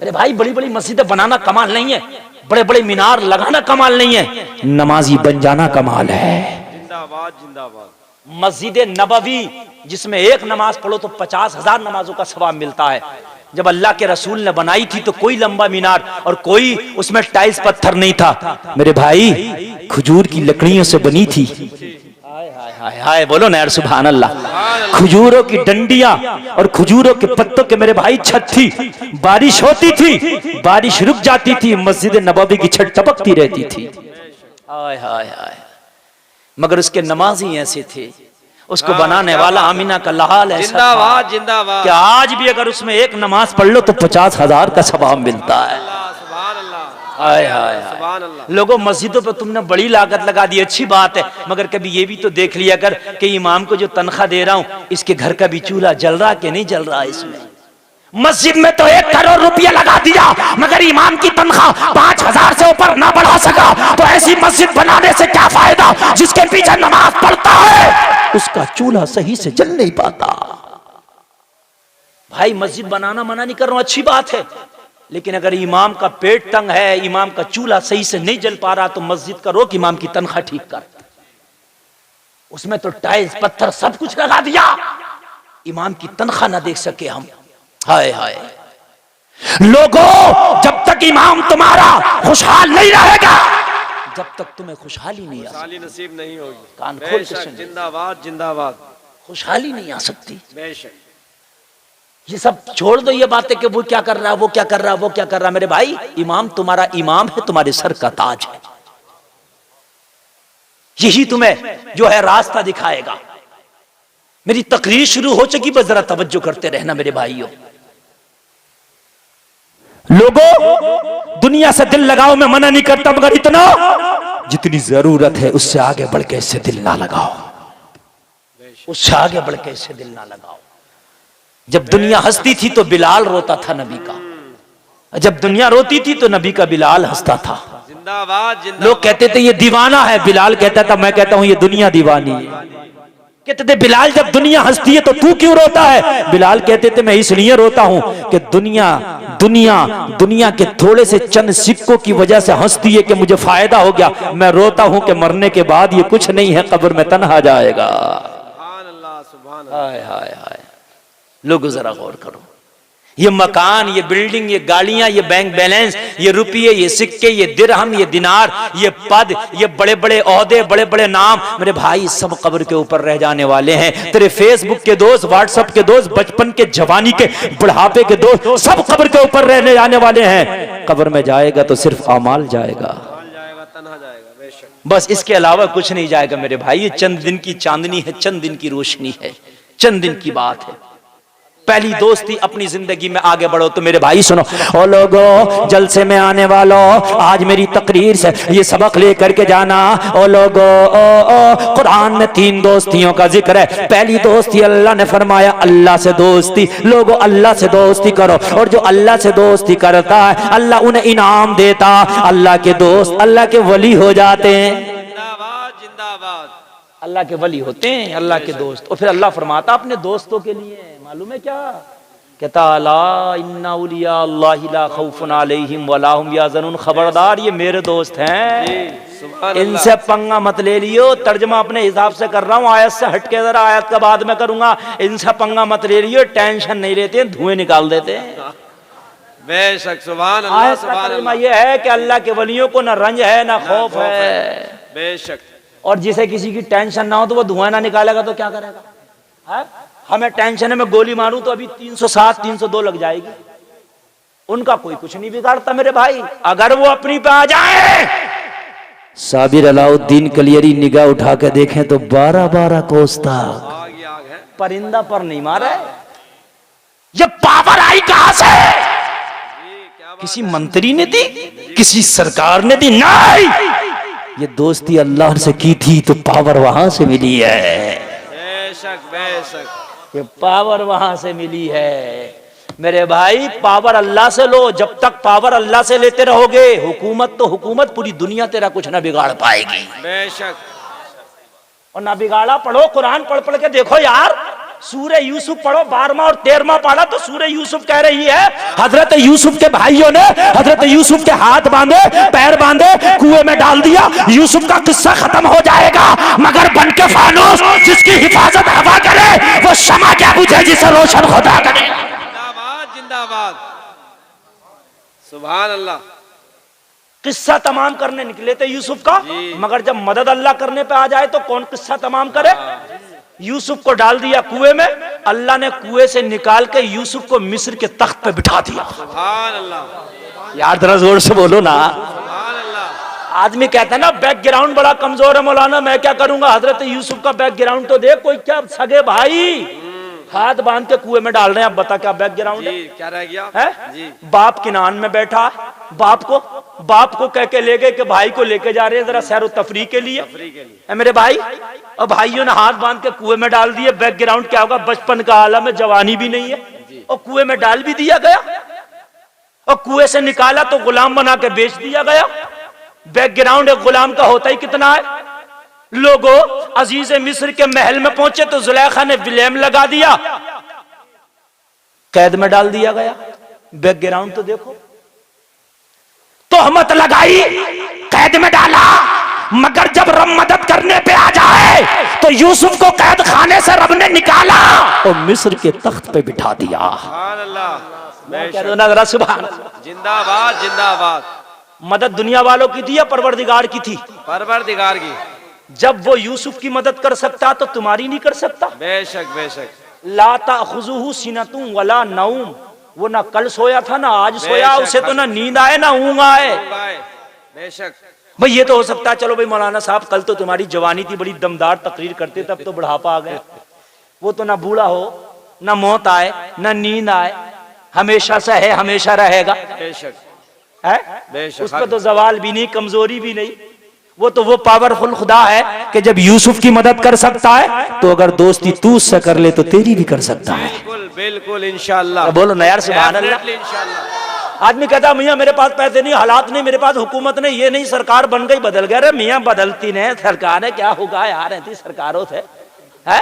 मेरे भाई बड़ी बड़ी मस्जिदें बनाना कमाल नहीं है, बड़े बड़े मीनार लगाना कमाल नहीं है, नमाजी बन जाना कमाल है। जिंदाबाद जिंदाबाद। मस्जिद नबवी जिसमें एक नमाज पढ़ो तो 50,000 नमाजों का सवाब मिलता है। जब अल्लाह के रसूल ने बनाई थी तो कोई लंबा मीनार और कोई उसमें टाइल्स पत्थर नहीं था, मेरे भाई खजूर की लकड़ियों से बनी थी। हाय हाय हाय हाय, बोलो ना यार सुभान अल्लाह। खजूरों की डंडियां और खजूरों के पत्तों के मेरे भाई छत थी, बारिश होती थी, बारिश रुक जाती थी, मस्जिद नबवी की छत टपकती रहती थी। हाय हाय हाय, मगर उसके नमाजी ऐसे थे, उसको बनाने वाला आमीना का लाल है। जिंदाबाद जिंदाबाद। क्या आज भी अगर उसमें एक नमाज पढ़ लो तो 50,000 का सवाब मिलता है। सुभान अल्लाह। हाय हाय सुभान अल्लाह। लोगों मस्जिदों पर तुमने बड़ी लागत लगा दी, अच्छी बात है, मगर कभी ये भी तो देख लिया कर कि इमाम को जो तनख्वाह दे रहा हूं इसके घर का भी चूल्हा जल रहा कि नहीं जल रहा। इसमें मस्जिद में तो 1 करोड़ रुपया लगा दिया, मगर इमाम की तनख्वाह 5,000 से ऊपर ना बढ़ा सका, तो ऐसी मस्जिद बनाने से क्या फायदा? जिसके पीछे नमाज पढ़ता है उसका चूल्हा सही से जल नहीं पाता। भाई मस्जिद बनाना मना नहीं कर रहा हूं, अच्छी बात है, लेकिन अगर इमाम का पेट तंग है, इमाम का चूल्हा सही से नहीं जल पा रहा, तो मस्जिद का रोक, इमाम की तनख्वाह ठीक कर। उसमें तो टाइल्स पत्थर सब कुछ लगा दिया, इमाम की तनख्वाह ना देख सके हम। हाय हाय लोगों, जब तक इमाम तुम्हारा खुशहाल नहीं रहेगा, जब तक तुम्हें खुशहाली नहीं आ सकती, नसीब नहीं होगी। कान खोल के सुन, जिंदाबाद जिंदाबाद। खुशहाली नहीं आ सकती। बेशक। ये सब छोड़ दो, ये बातें कि वो क्या कर रहा है, वो क्या कर रहा है, वो क्या कर रहा है। मेरे भाई इमाम तुम्हारा इमाम है, तुम्हारे सर का ताज है, यही तुम्हें जो है रास्ता दिखाएगा। मेरी तकरीर शुरू हो चुकी, बस जरा तवज्जो करते रहना मेरे भाइयों। लोगों दुनिया से दिल लगाओ, मैं मना नहीं करता, मगर इतना जितनी जरूरत है उससे आगे बढ़ के इससे दिल ना लगाओ, उससे आगे बढ़ के इससे दिल ना लगाओ। जब दुनिया हंसती थी तो बिलाल रोता था नबी का, जब दुनिया रोती थी तो नबी का बिलाल हंसता था। जिंदाबाद जिंदाबाद। लोग कहते थे ये दीवाना है, बिलाल कहता था, मैं कहता हूं ये दुनिया दीवानी है। कहते थे बिलाल जब दुनिया हंसती है तो तू क्यों रोता है? बिलाल कहते थे मैं इसलिए रोता हूं कि दुनिया दुनिया दुनिया के थोड़े से चंद सिक्कों की वजह से हंसती है कि मुझे फायदा हो गया, मैं रोता हूं कि मरने के बाद ये कुछ नहीं है, कब्र में तन्हा जाएगा। सुभान अल्लाह सुभान अल्लाह। हाय हाय हाय, लोगों जरा गौर करो, ये मकान, ये बिल्डिंग, ये गाड़ियां, ये बैंक बैलेंस, ये रुपये, ये सिक्के, ये दिरहम, ये दिनार, ये पद, ये बड़े बड़े ओहदे, बड़े बड़े नाम, मेरे भाई सब कब्र के ऊपर रह जाने वाले हैं। तेरे फेसबुक के दोस्त, व्हाट्सएप के दोस्त, बचपन के, जवानी के, बुढ़ापे के दोस्त, सब कब्र के ऊपर रहने जाने वाले हैं। कब्र में जाएगा तो सिर्फ अमाल जाएगा, तन्हा जाएगा। बेशक। बस इसके अलावा कुछ नहीं जाएगा मेरे भाई। ये चंद दिन की चांदनी है, चंद दिन की रोशनी है, चंद दिन की बात है। पहली दोस्ती, अपनी जिंदगी में आगे बढ़ो। तो मेरे भाई सुनो, ओ लोगो जलसे में आने वालों, आज मेरी तकरीर से ये सबक लेकर के जाना। ओ लोगो ओ कुरान में 3 दोस्तियों का जिक्र है। पहली दोस्ती अल्लाह ने फरमाया अल्लाह से दोस्ती। लोगो अल्लाह से दोस्ती करो, और जो अल्लाह से दोस्ती करता है अल्लाह उन्हें इनाम देता। अल्लाह के दोस्त अल्लाह के वली हो जाते हैं। जिंदाबाद जिंदाबाद। अल्लाह के वली होते हैं, अल्लाह के दोस्त। और फिर अल्लाह फरमाता अपने दोस्तों के लिए, मालूम है क्या, कहता अला इन्ना उलिया अल्लाहि ला खौफुन अलैहिम वला हुम यहज़नून, खबरदार ये मेरे दोस्त हैं, सुभान इनसे पंगा मत ले लियो। तर्जमा अपने हिसाब से कर रहा हूँ, आयत से हट के जरा, आयत का बाद में करूंगा। इनसे पंगा मत ले लियो, टेंशन नहीं लेते हैं, धुएं निकाल देते हैं। बेशक सुभान अल्लाह आयत का सुभान तर्जमा अल्लाह। ये है कि अल्लाह के वलियों को ना रंज है ना खौफ है। बेशक और जिसे किसी की टेंशन ना हो तो वो धुआं ना निकालेगा तो क्या करेगा? है? हमें टेंशन है, मैं गोली मारूं तो अभी 307 302 लग जाएगी। उनका कोई कुछ नहीं बिगाड़ता मेरे भाई, अगर वो अपनी पे आ जाए। साबिर अलाउद्दीन कलियरी निगाह उठा के देखें तो 12-12 कोस तक आग ही आग है। परिंदा पर नहीं मारा है। ये पावर आई कहां से? किसी मंत्री ने दी, किसी सरकार ने दी? नहीं, ये दोस्ती अल्लाह से की थी तो पावर वहां से मिली है। बेशक बेशक ये पावर वहां से मिली है मेरे भाई। पावर अल्लाह से लो, जब तक पावर अल्लाह से लेते रहोगे, हुकूमत तो हुकूमत, पूरी दुनिया तेरा कुछ ना बिगाड़ पाएगी। बेशक। और ना बिगाड़ा, पढ़ो कुरान, पढ़ पढ़ के देखो यार। सूरह यूसुफ पढ़ो, 12वां और 13वां पढ़ा तो सूरह यूसुफ कह रही है हजरत यूसुफ के भाइयों ने हजरत यूसुफ के हाथ बांधे, पैर बांधे, कुएं में डाल दिया। यूसुफ का किस्सा खत्म हो जाएगा, मगर बन के फानूस जिसकी हिफाजत हवा करे वो शमा क्या बुझे जिसे रोशन खुदा करे। जिंदाबाद जिंदाबाद सुभान अल्लाह। किस्सा तमाम करने निकले थे यूसुफ का, मगर जब मदद अल्लाह करने पे आ जाए तो कौन किस्सा तमाम करे? यूसुफ को डाल दिया कुएं में, अल्लाह ने कुएं से निकाल के यूसुफ को मिस्र के तख्त पे बिठा दिया। सुभान अल्लाह। यार जरा जोर से बोलो ना। सुभान अल्लाह। आदमी कहता है ना बैकग्राउंड बड़ा कमजोर है मौलाना, मैं क्या करूंगा? हजरत यूसुफ का बैकग्राउंड तो देख, कोई क्या सगे भाई हाथ बांध के कुएं में डाल रहे हैं। अब बता क्या बैकग्राउंड है? क्या रह गया है? जी। बाप किनान में बैठा, बाप को कह के ले गए कि भाई को लेके जा रहे हैं जरा सैर तफरी के लिए। है मेरे भाई, और भाइयों ने हाथ बांध के कुएं में डाल दिए। बैकग्राउंड क्या होगा? बचपन का आलम है, जवानी भी नहीं है, और कुएं में डाल भी दिया गया, और कुएं से निकाला तो गुलाम बना के बेच दिया गया। बैकग्राउंड एक गुलाम का होता ही कितना है। लोगों अजीज मिस्र के महल में पहुंचे तो जुलेखा ने विलेम लगा दिया, कैद में डाल दिया गया। बैकग्राउंड तो देखो, तोहमत लगाई, कैद में डाला, मगर जब रब मदद करने पे आ जाए तो यूसुफ को कैद खाने से रब ने निकाला और मिस्र के तख्त पे बिठा दिया। सुभान अल्लाह। कह दो ना जरा सुभान। जिंदाबाद जिंदाबाद। मदद दुनिया वालों की थी या परवरदिगार की थी? परवरदिगार की। जब वो यूसुफ की मदद कर सकता तो तुम्हारी नहीं कर सकता? बेशक बेशक। ला ताखुजुहु सिनतुन वला नौम, वो ना कल सोया था ना आज सोया, उसे तो ना नींद आए ना ऊँग आए। बेशक भाई ये तो हो सकता है, चलो भाई मौलाना साहब कल तो तुम्हारी जवानी थी, बड़ी दमदार तकरीर करते, तब तो बुढ़ापा आ गया। वो तो ना बूढ़ा हो, ना मौत आए, ना नींद आए, हमेशा से है, हमेशा रहेगा। बेशक है, बेशक। उस पर तो जवाल भी नहीं, कमजोरी भी नहीं। वो तो वो पावरफुल खुदा है कि जब यूसुफ की मदद कर सकता है तो अगर दोस्ती तू उससे कर ले तो तेरी भी कर सकता है। बिल्कुल बिल्कुल इंशाअल्लाह। बोलो ना यार सुभान अल्लाह। इंशाअल्लाह। आदमी कहता मियाँ मेरे पास पैसे नहीं, हालात नहीं, मेरे पास हुकूमत नहीं, ये नहीं, सरकार बन गई बदल गया। अरे मियाँ बदलती नहीं सरकार है, क्या होगा यार, ऐसी सरकारों से है।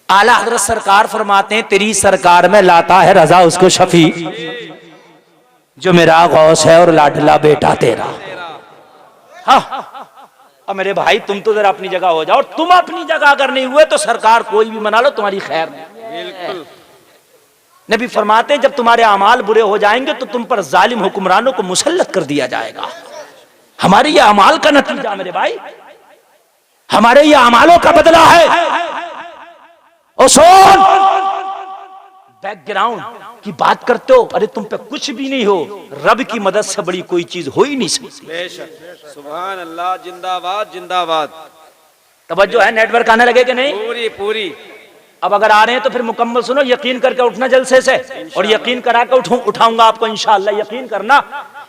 आला हजरत सरकार फरमाते हैं तेरी सरकार में लाता है रजा उसको शफी, जो मेरा गौस है और लाडला बेटा तेरा। हाँ, अब मेरे भाई तुम तो जरा अपनी जगह हो जाओ, तुम अपनी जगह अगर नहीं हुए तो सरकार कोई भी बना लो तुम्हारी खैर नहीं। बिल्कुल। नबी फरमाते हैं जब तुम्हारे अमाल बुरे हो जाएंगे तो तुम पर जालिम हुक्मरानों को मुसल्लत कर दिया जाएगा। हमारे ये अमाल का नतीजा मेरे भाई, हमारे ये अमालों का बदला है। और सुन, बैकग्राउंड की बात करते हो, अरे तुम पे कुछ भी नहीं हो, रब की मदद से बड़ी कोई चीज हो ही नहीं सकती। बेशक। सुभान अल्लाह। जिंदाबाद जिंदाबाद। तवज्जो है, नेटवर्क आने लगे कि नहीं? पूरी पूरी। अब अगर आ रहे हैं तो फिर मुकम्मल सुनो, यकीन करके उठना जलसे से, और यकीन करा के उठाऊंगा आपको इंशाअल्लाह। यकीन करना,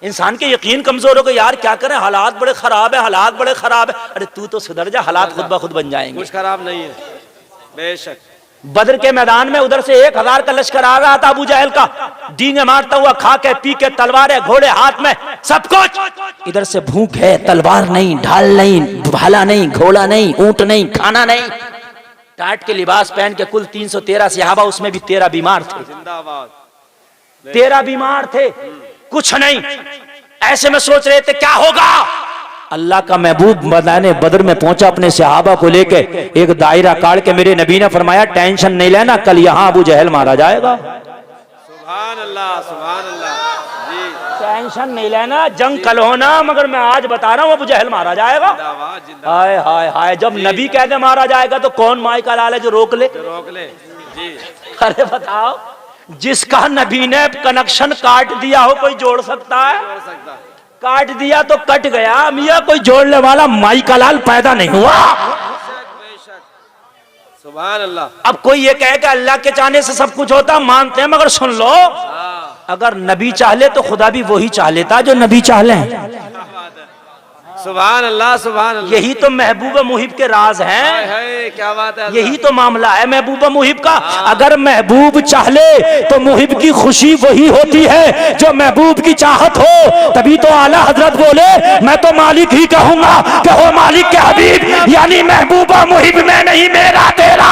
इंसान के यकीन कमजोर हो गए, यार क्या करें, हालात बड़े खराब है, हालात बड़े खराब है। अरे तू तो सुधर जा, हालात खुद ब खुद बन जाएंगे। कुछ खराब नहीं है। बेशक। बदर के मैदान में उधर से 1000 का लश्कर आ रहा था, अबू जहल का, डींगे मारता हुआ, खा के पी के, तलवारें घोड़े हाथ में, सब कुछ। इधर से भूख है, तलवार नहीं, ढाल नहीं, भाला नहीं, घोड़ा नहीं, ऊंट नहीं, खाना नहीं। टाट के लिबास पहन के कुल 313 सहाबा, उसमें भी 13 बीमार थे। जिंदाबाद। 13 बीमार थे, कुछ नहीं। ऐसे में सोच रहे थे क्या होगा। अल्लाह का महबूब मैदान बदर में पहुंचा अपने सहाबा को लेके, एक दायरा काट के मेरे नबी ने फरमाया टेंशन नहीं लेना, कल यहां अबू जहल मारा जाएगा। सुभान अल्लाह, सुभान अल्लाह जी। टेंशन नहीं लेना, जंग कल होना, मगर मैं आज बता रहा हूं अबू जहल मारा जाएगा। जिंदाबाद, जिंदाबाद। हाय हाय हाय, जब नबी कह दे मारा जाएगा तो कौन माई का लाल है जो रोक ले। रोक ले जी। अरे बताओ, जिसका नबी ने कनेक्शन काट दिया हो कोई जोड़ सकता है? हो सकता है। काट दिया तो कट गया मियां, कोई जोड़ने वाला माई का लाल पैदा नहीं हुआ। बेशक। सुभान अल्लाह। अब कोई ये कहे कि अल्लाह के चाहने से सब कुछ होता, मानते हैं, मगर सुन लो, हाँ, अगर नबी चाह ले तो खुदा भी वही चाह लेता जो नबी चाह ले। सुभान अल्लाह, सुभान अल्लाह। यही तो महबूब मुहिब के राज हाय हैं। हाय, क्या बात है। यही तो मामला है महबूब मुहिब का। अगर महबूब चाह ले तो मुहिब की खुशी वही होती है जो महबूब की चाहत हो। तभी तो आला हजरत बोले, मैं तो मालिक ही कहूंगा कि हो मालिक के हबीब, यानी महबूबा मुहिब में नहीं मेरा तेरा।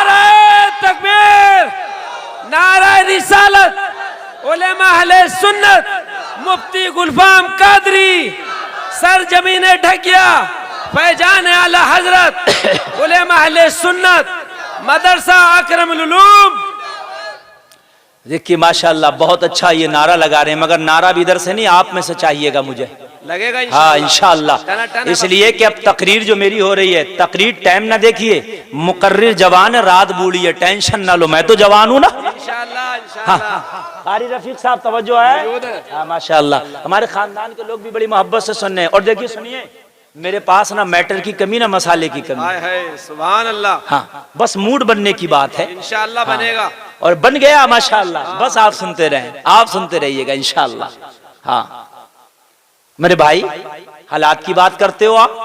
नारे तकबीर, नारे रिसालत, उलेमा अहले सुन्नत, मुफ्ती गुलफाम कादरी, सर जमीने ढकिया, फैजान आला हजरत, उलेमा अहले सुन्नत, मदरसा अकरमुल उलूम। देखिए माशाअल्लाह, बहुत अच्छा ये नारा लगा रहे हैं, मगर नारा भी इधर से नहीं, आप में से चाहिएगा मुझे। लगेगा हाँ इंशाअल्लाह। इंशाअल्लाह। इसलिए कि अब तकरीर जो मेरी हो रही है, तकरीर टाइम ना देखिए, मुकर्रिर जवान है, रात बूढ़ी है, टेंशन ना लो, मैं तो जवान हूं ना। इंशाअल्लाह, इंशाअल्लाह। कारी रफीक साहब तवज्जो है। मौजूद है। हाँ माशाअल्लाह, हमारे खानदान के लोग भी बड़ी मोहब्बत से सुन रहे हैं। और देखिए सुनिए, मेरे पास ना मैटर की कमी ना मसाले की कमी। हाय हाय, सुभान अल्लाह। हाँ, बस मूड बनने की बात है। इंशाअल्लाह बनेगा। और बन गया माशाअल्लाह। बस आप सुनते रहें, आप सुनते रहिएगा इंशाअल्लाह। हाँ मेरे भाई, हालात की बात करते हो आप।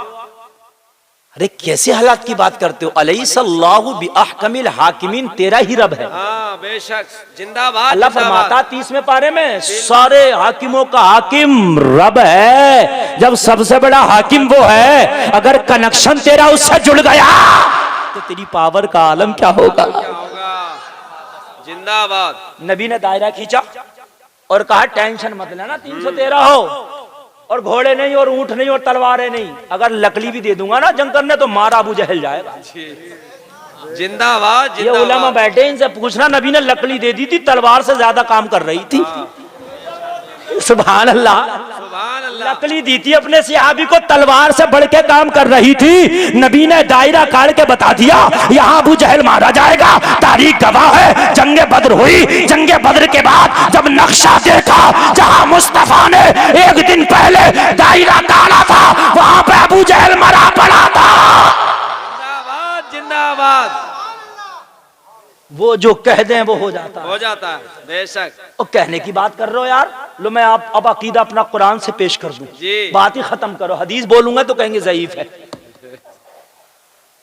अरे कैसे हालात की बात करते हो? अलैहिस्सलाहु बिअहकमिल हाकिमीन, तेरा ही रब है। हाँ बेशक, जिंदाबाद। अल्लाह फरमाता 30वें पारे में, सारे हाकिमों का हाकिम रब है। जब सबसे बड़ा हाकिम वो है, अगर कनेक्शन तेरा उससे जुड़ गया तो तेरी पावर का आलम क्या होगा। क्या होगा। जिंदाबाद। नबी ने दायरा खींचा और कहा टेंशन मत लेना, 313 हो, और घोड़े नहीं और ऊंट नहीं और तलवारें नहीं, अगर लकड़ी भी दे दूंगा ना जंग करने तो मारा अबू जहल जाएगा। जिंदाबाद, ये उलमा बैठे, इनसे पूछना, नबी ने लकड़ी दे दी थी, तलवार से ज्यादा काम कर रही थी। सुभान अल्लाह। सुभान अल्लाह। लकड़ी दी थी अपने सहाबी को, तलवार से बढ़ के काम कर रही थी। नबी ने दायरा काट के बता दिया, यहाँ अबू जहल मारा जाएगा। तारीख गवाह है, जंगे बद्र हुई। जंगे बद्र के बाद जब नक्शा देखा, जहाँ मुस्तफा ने एक दिन पहले दायरा काटा था, वहां पे अबू जहल मरा पड़ा था। जिंदाबाद, जिंदाबाद। वो जो कह दें वो हो जाता है। हो जाता है बेशक। और कहने की बात कर रहे हो यार, लो मैं आप अब अकीदा अपना कुरान से पेश कर दूं, जी। बात ही खत्म करो। हदीस बोलूंगा तो कहेंगे ज़ईफ है।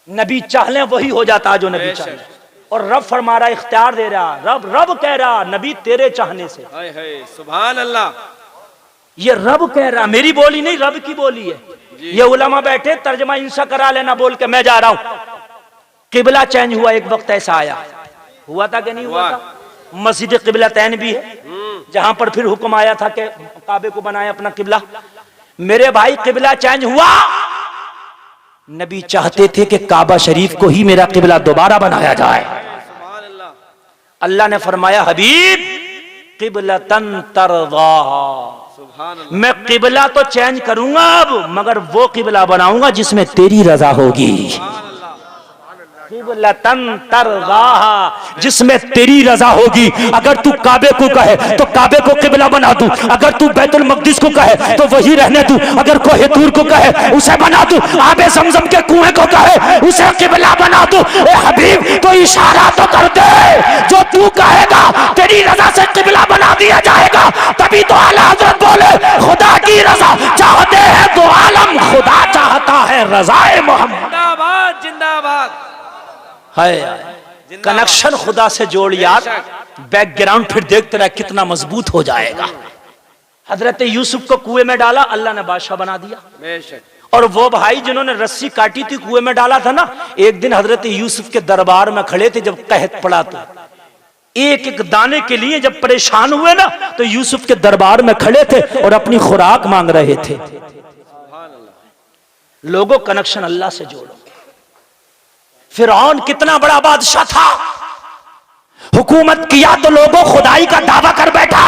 नबी चाह ले वही हो जाता जो नबी चाहे। और रब फरमा रहा, इख्तियार दे रहा, रब कह रहा, नबी तेरे चाहने से। हाय हाय, सुभान अल्लाह। ये रब कह रहा, मेरी बोली नहीं, रब की बोली है। ये उलमा बैठे, तर्जमा इनसा करा लेना बोल के मैं जा रहा हूं। किबला चेंज हुआ, एक वक्त ऐसा आया, हुआ था कि नहीं हुआ था? मस्जिद किबलतैन भी है, जहां पर फिर हुक्म आया था कि काबे को बनाए अपना किबला। मेरे भाई, किबला चेंज हुआ। नबी चाहते थे कि काबा शरीफ को ही मेरा किबला दोबारा बनाया जाए। सुभान अल्लाह। अल्लाह ने फरमाया, हबीब किबलतन तरज़ाहा, सुभान अल्लाह। मैं किबला तो चेंज करूंगा अब, मगर वो किबला बनाऊंगा जिसमें तेरी रजा होगी। किबलतन तरज़ाहा, जिसमें तेरी रजा होगी। अगर तू काबे को कहे तो काबे को किबला बना दूं, अगर तू बैतुल मक़दिस को कहे तो वही रहने दूं, अगर कोहे तूर को कहे उसे बना दूं, आबे ज़मज़म के कुएं को कहे उसे किबला बना दूं। ए हबीब, तो इशारा तो कर दे, जो तू कहेगा तेरी रजा से किबला बना दिया जाएगा। तभी तो आला हज़रत बोले, खुदा की रजा चाहते हैं तो आलम, खुदा चाहता है रज़ाए मोहम्मद। जिंदाबाद, जिंदाबाद। है कनेक्शन खुदा से जोड़ यार, बैकग्राउंड फिर देखते रहे कितना मजबूत हो जाएगा। हजरत यूसुफ को कुएं में डाला, अल्लाह ने बादशाह बना दिया। बेशक। और वो भाई जिन्होंने रस्सी काटी थी कुएं में डाला था ना, एक दिन हजरत यूसुफ के दरबार में खड़े थे जब कहत पड़ा तो एक एक दाने के लिए जब परेशान हुए ना तो यूसुफ के दरबार में खड़े थे और अपनी खुराक मांग रहे थे। लोगों कनेक्शन अल्लाह से जोड़ो। फिरौन कितना बड़ा बादशाह था, हुकूमत किया तो लोगों खुदाई का दावा कर बैठा।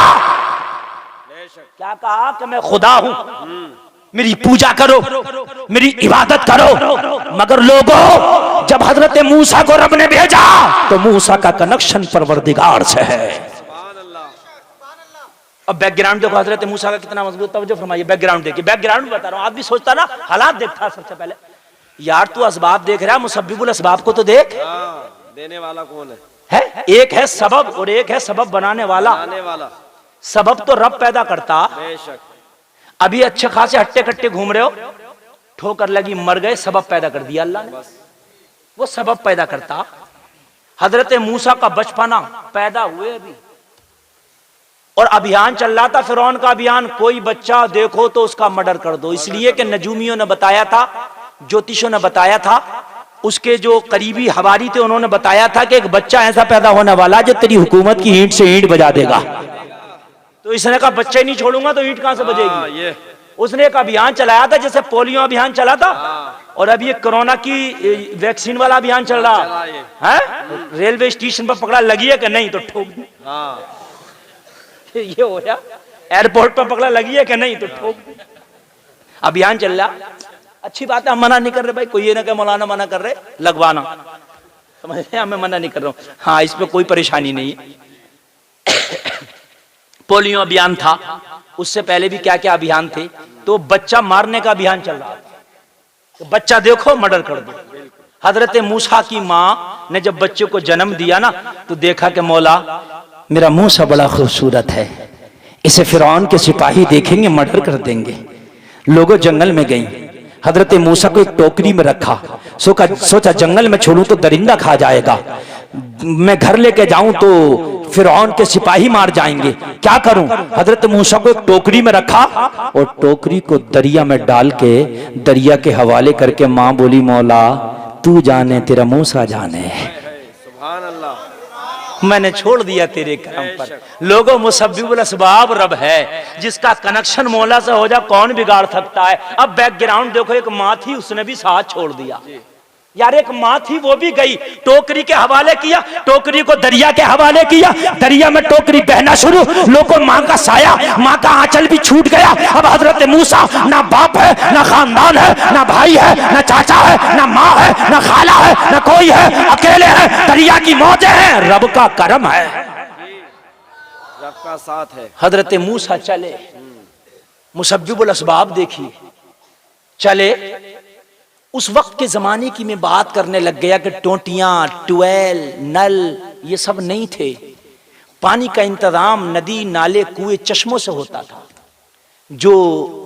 क्या कहा कि मैं खुदा हूं, मेरी पूजा करो, मेरी इबादत करो। मगर लोगों जब हजरत मूसा को रब ने भेजा तो मूसा का कनेक्शन परवरदिगार से है। अब बैकग्राउंड देखो हजरत मूसा का कितना मजबूत, तवज्जो फरमाइए। बैकग्राउंड देखिए, बैकग्राउंड बता रहा हूं। आदमी सोचता ना हालात देखता सबसे पहले, यार तू असबाब देख रहा है, मुसब्बिबुल असबाब को तो देख। देने वाला कौन है? एक है सबब और एक है सबब बनाने वाला। सबब तो रब पैदा करता। बेशक। अभी अच्छे खासे हट्टे कट्टे घूम रहे हो, ठोकर लगी मर गए, सबब पैदा कर दिया अल्लाह ने। वो सबब पैदा करता। हजरत मूसा का बचपना, पैदा हुए अभी और अभियान चल रहा था, फिरौन का अभियान, कोई बच्चा देखो तो उसका मर्डर कर दो। इसलिए कि नजूमियों ने बताया था, ज्योतिषों ने बताया था, उसके जो करीबी हवारी थे उन्होंने बताया था कि एक बच्चा ऐसा पैदा होने वाला जो तेरी हुकूमत की ईंट से ईंट बजा देगा। तो इसने कहा बच्चे नहीं छोड़ूंगा तो ईंट कहां से बजेगी। ये उसने एक अभियान चलाया था जैसे पोलियो अभियान चला था, और अब ये कोरोना की वैक्सीन वाला अभियान चल रहा है। रेलवे स्टेशन पर पकड़ा लगी है कि नहीं तो ठोक दी। ये हो गया। एयरपोर्ट पर पकड़ा लगी है कि नहीं तो ठोक दी। अभियान चल रहा, अच्छी बात है, हम मना नहीं कर रहे भाई, कोई ये ना कहे मौलाना मना कर रहे लगवाना, समझ रहे हैं, मैं मना नहीं कर रहा हूं। हाँ, इस पे कोई परेशानी नहीं है। पोलियो अभियान था, उससे पहले भी क्या क्या अभियान थे। तो बच्चा मारने का अभियान चल रहा था, तो बच्चा देखो मर्डर कर दो। हजरत मूसा की माँ ने जब बच्चे को जन्म दिया ना तो देखा कि मौला मेरा मूसा बड़ा खूबसूरत है, इसे फिरौन के सिपाही देखेंगे मर्डर कर देंगे। लोगों जंगल में गई, हजरत मूसा को एक टोकरी में रखा, सोचा जंगल में छोड़ूं तो दरिंदा खा जाएगा, मैं घर लेके जाऊं तो फिरौन के सिपाही मार जाएंगे, क्या करूं। हजरत मूसा को एक टोकरी में रखा और टोकरी को दरिया में डाल के दरिया के हवाले करके माँ बोली मौला तू जाने तेरा मूसा जाने, सुभान अल्लाह, मैंने छोड़ दिया तेरे करम पर। लोगों मुसब्बिबुल असबाब रब है, जिसका कनेक्शन मौला से हो जा कौन बिगाड़ सकता है। अब बैकग्राउंड देखो, एक माँ थी उसने भी साथ छोड़ दिया यार, एक माँ थी वो भी गई, टोकरी के हवाले किया, टोकरी को दरिया के हवाले किया, दरिया में टोकरी बहना शुरू, लोगों माँ का साया, माँ का आंचल भी छूट गया। अब हजरत मूसा ना बाप है, ना खानदान है, ना भाई है, ना चाचा है, ना माँ है, ना खाला है, ना कोई है, अकेले हैं, दरिया की मौजें हैं, रब का करम है, रब का साथ है। हजरत मूसा चले, मुसब्बिबुल असबाब देखिए, चले। उस वक्त के जमाने की मैं बात करने लग गया कि टोटियां, ट्यूबवेल, नल ये सब नहीं थे। पानी का इंतजाम नदी, नाले, कुएं, चश्मों से होता था। जो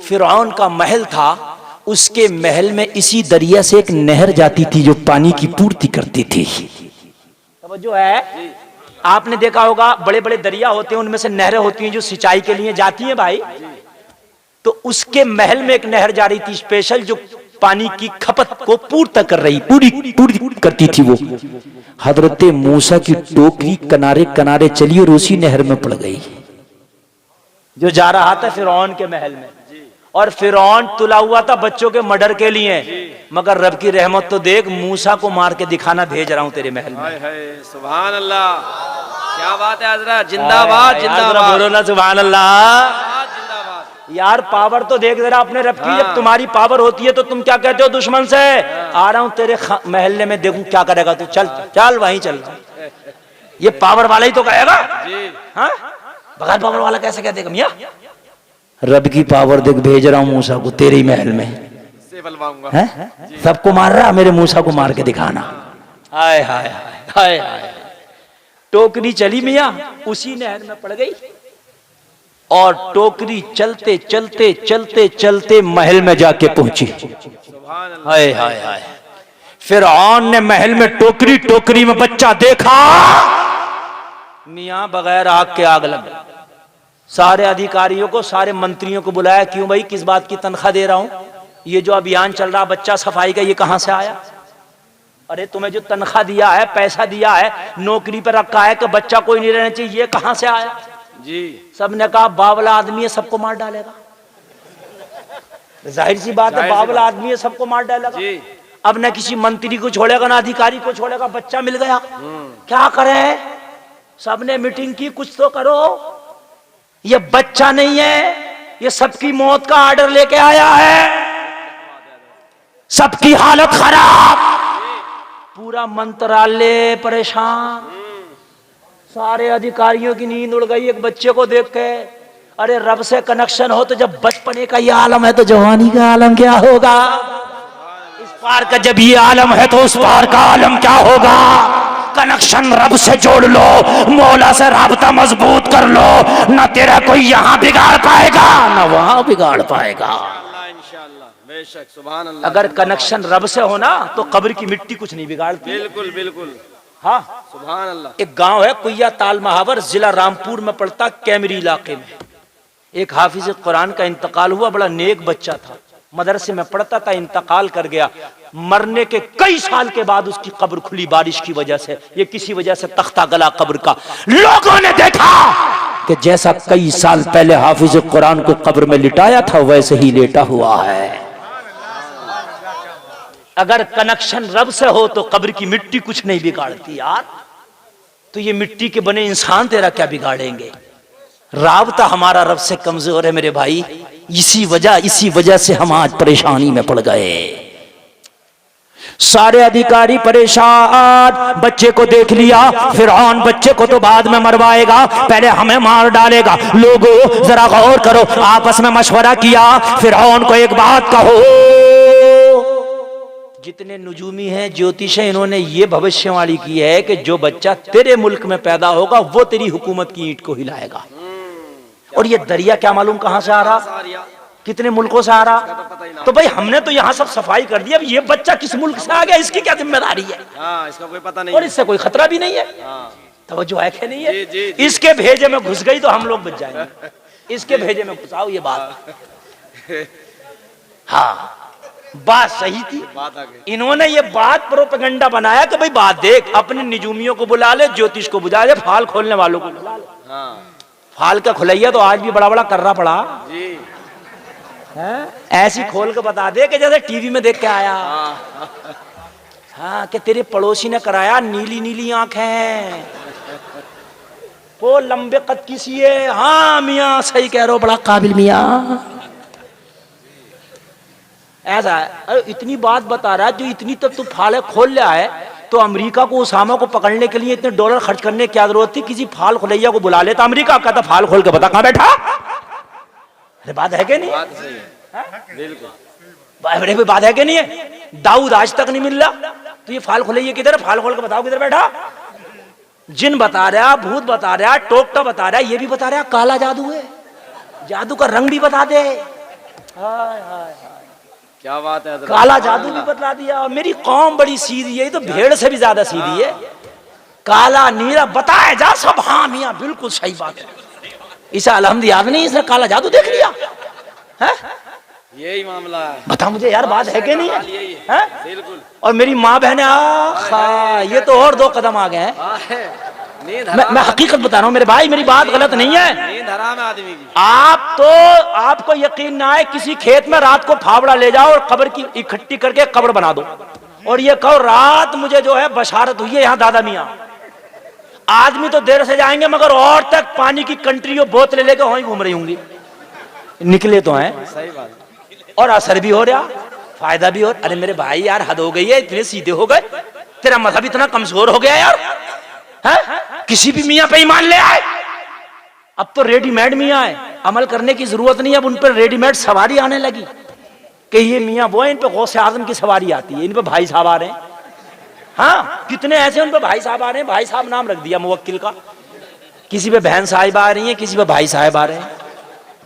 फिरौन का महल था उसके महल में इसी दरिया से एक नहर जाती थी जो पानी की पूर्ति करती थी। जो है आपने देखा होगा, बड़े बड़े दरिया होते हैं, उनमें से नहरें होती हैं जो सिंचाई के लिए जाती हैं भाई। तो उसके महल में एक नहर जा रही थी स्पेशल, जो पानी की खपत को पूर्ति कर रही, पूरी करती थी वो। हजरत मूसा की टोकरी किनारे किनारे चली और उसी नहर में पड़ गई जो जा रहा था फिरौन के महल में। और फिरौन तुला हुआ था बच्चों के मर्डर के लिए, मगर रब की रहमत तो देख, मूसा को मार के दिखाना भेज रहा हूं तेरे महल में। सुभान अल्लाह, क्या बात है हजरत, जिंदाबाद जिंदाबाद, बोलो ना सुभान अल्लाह। यार पावर तो देख जरा अपने रब की। जब तुम्हारी पावर होती है तो तुम क्या कहते हो दुश्मन से, आ रहा हूं तेरे महल्ले में, देखूं क्या करेगा तू, चल चल वहीं चल। ये पावर वाला ही तो कहेगा, हाँ? बगैर पावर वाला कैसे कह देगा मियां? रब की पावर देख, भेज रहा हूं मूसा को तेरे महल में, है? सबको मार रहा, मेरे मूसा को मार के दिखाना। हाय हाय हाय हाय। टोकरी चली मियां, उसी नहर में पड़ गई और टोकरी चलते चलते चलते चलते महल में जाके पहुंची। हाय हाय हाय। फिरौन ने महल में टोकरी में बच्चा देखा, मियां बगैर आग के आग लग। सारे अधिकारियों को, सारे मंत्रियों को बुलाया, क्यों भाई, किस बात की तनख्वाह दे रहा हूं, ये जो अभियान चल रहा बच्चा सफाई का, ये कहां से आया? अरे तुम्हें जो तनख्वाह दिया है, पैसा दिया है, नौकरी पर रखा है कि बच्चा कोई नहीं रहना चाहिए, ये कहां से आया? जी। सबने कहा बावला आदमी है, सबको मार डालेगा। जाहिर सी बात है, बावला आदमी है, सबको मार डालेगा। जी। अब न किसी मंत्री को छोड़ेगा ना अधिकारी को छोड़ेगा, बच्चा मिल गया, क्या करें? सबने मीटिंग की, कुछ तो करो। ये बच्चा नहीं है, ये सबकी मौत का ऑर्डर लेके आया है, सबकी हालत खराब, पूरा मंत्रालय परेशान, सारे अधिकारियों की नींद उड़ गई एक बच्चे को देख के। अरे रब से कनेक्शन हो तो जब बचपने का ये आलम है तो जवानी का आलम क्या होगा? इस पार का जब ये आलम है तो उस पार का आलम क्या होगा? कनेक्शन रब से जोड़ लो, मौला से राबता मजबूत कर लो, ना तेरा कोई यहाँ बिगाड़ पाएगा ना वहां बिगाड़ पाएगा। इंशाअल्लाह, बेशक, सुभान अल्लाह। अगर कनेक्शन रब से हो ना तो कब्र की मिट्टी कुछ नहीं बिगाड़ती। बिल्कुल बिल्कुल, हाँ, सुभान अल्लाह। एक गांव है कुया ताल महावर, जिला रामपुर में पड़ता, कैमरी इलाके में। एक हाफिज कुरान का इंतकाल हुआ, बड़ा नेक बच्चा था, मदरसे में पढ़ता था, इंतकाल कर गया। मरने के कई साल के बाद उसकी कब्र खुली बारिश की वजह से, ये किसी वजह से तख्ता गला कब्र का। लोगों ने देखा कि जैसा कई साल पहले हाफिज कुरान को कब्र में लिटाया था वैसे ही लेटा हुआ है। अगर कनेक्शन रब से हो तो कब्र की मिट्टी कुछ नहीं बिगाड़ती यार। तो ये मिट्टी के बने इंसान तेरा क्या बिगाड़ेंगे? राबता हमारा रब से कमजोर है मेरे भाई, इसी वजह से हम आज परेशानी में पड़ गए। सारे अधिकारी परेशान, बच्चे को देख लिया, फिरौन बच्चे को तो बाद में मरवाएगा, पहले हमें मार डालेगा। लोगों जरा गौर करो, आपस में मशवरा किया, फिरौन को एक बात कहो। जितने नुजूमी हैं, ज्योतिष हैं, इन्होंने ये भविष्यवाणी की है कि जो बच्चा तेरे मुल्क में पैदा होगा वो तेरी हुकूमत की ईंट को हिलाएगा। और ये दरिया क्या मालूम कहां से आ रहा, कितने मुल्कों से आ रहा। तो भाई हमने तो यहाँ सब सफाई कर दी, अब ये बच्चा किस मुल्क से आ गया, इसकी क्या जिम्मेदारी है? इसका कोई पता नहीं, और इससे कोई खतरा भी नहीं है। तवज्जो है कि नहीं है? जी, जी, जी। इसके भेजे में घुस गई तो हम लोग बच जाएंगे, इसके भेजे में घुसाओ, ये बात। हाँ, बात सही थी, बात आ गई। इन्होंने ये बात प्रोपेगेंडा बनाया कि भाई बात देख, अपने निजूमियों को बुला ले, ज्योतिष को बुला ले, फाल खोलने वालों को बुला ले। फाल का खुलैया तो आज भी बड़ा बड़ा करना पड़ा जी। ऐसी खोल के बता दे कि जैसे टीवी में देख के आया। हाँ, कि तेरे पड़ोसी ने कराया, नीली नीली आंखें, वो लंबे कद की सी है। हाँ मियाँ सही कह रहे हो, बड़ा काबिल मियाँ। ऐसा है, इतनी बात बता रहा है, जो इतनी तक तू फाले खोल लिया है, तो अमेरिका को उसामा को पकड़ने के लिए इतने डॉलर खर्च करने की क्या जरूरत थी? किसी फाल खुलैया को बुला लेता। अमेरिका कहता फाल खोल के बता कहां बैठा। अरे बात है कि नहीं? बात सही है, बिल्कुल। अरे बात है कि नहीं है? दाऊद आज तक नहीं मिल रहा, तो ये फाल खुलैया किधर? फाल खोल के बताओ किधर बैठा। जिन बता रहा, भूत बता रहा, टोकटा बता रहा, ये भी बता रहा काला जादू है, जादू का रंग भी बता दे। हाय हाय, क्या बात है, काला जादू भी बतला दिया। मेरी कौम बड़ी सीधी है, तो भेड़ से भी ज्यादा सीधी है। काला नीला बताया जा सब। हाँ मियाँ बिल्कुल सही बात है। ईसा अलहमदिल्ला नहीं, इसने काला जादू देख लिया है? यही मामला है। बता मुझे यार, बात है कि नहीं है? बिल्कुल। और मेरी माँ बहने ये तो और दो कदम आ गए हैं। मैं हकीकत बता रहा हूँ मेरे भाई, मेरी बात गलत नहीं है। नींद हराम है आदमी की। आप तो, आपको यकीन ना आए, किसी खेत में रात को फावड़ा ले जाओ और कब्र की इकट्ठी करके कब्र बना दो, और ये कहो रात मुझे जो है बशारत हुई है यहाँ दादा मियाँ। आदमी तो देर से जाएंगे, मगर और तक पानी की कंट्री बोतलें लेके वहीं घूम रही होंगी, निकले तो हैं। सही बात। और असर भी हो रहा, फायदा भी हो। अरे मेरे भाई यार, हद हो गई है, इतने सीधे हो गए, तेरा मजहब इतना कमजोर हो गया यार है? किसी भी मियाँ पे ईमान ले आए। अब तो रेडीमेड मियाँ है, अमल करने की जरूरत नहीं है। अब उन पर रेडीमेड सवारी आने लगी कि ये मियाँ वो है, इन पे गौसे आजम की सवारी आती है, इन पे भाई साहब आ रहे हैं। हाँ, कितने ऐसे उन पे भाई साहब आ रहे हैं, भाई साहब नाम रख दिया मुवक्किल का। किसी पे बहन साहिब आ रही है, किसी पे भाई साहब आ रहे हैं।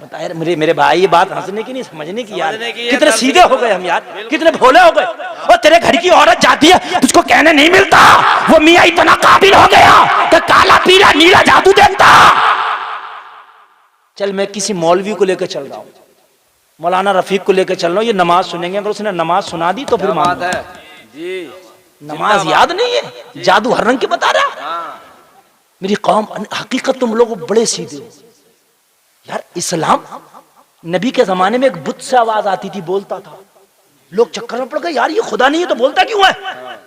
बताए मेरे भाई, ये बात हंसने की नहीं समझने की यार। कितने सीधे हो गए हम यार, कितने भोले हो गए। और तेरे घर की औरत जाती है, तुझको कहने नहीं मिलता, वो मियाँ इतना काबिल हो गया कि काला पीला नीला जादू देखता। चल मैं किसी मौलवी को लेकर चल रहा हूँ, मौलाना रफीक को लेकर चल रहा हूं, ये नमाज सुनेंगे, अगर उसने नमाज सुना दी तो फिर क्या बात मान है जी। नमाज याद नहीं है, जादू हर रंग के बता रहा। हाँ। मेरी कौम, हकीकत तुम लोग बड़े सीधे हो यार। इस्लाम नबी के जमाने में एक बुत से आवाज आती थी, बोलता था, लोग चक्कर में पड़ गए, यार ये खुदा नहीं है तो बोलता क्यों है?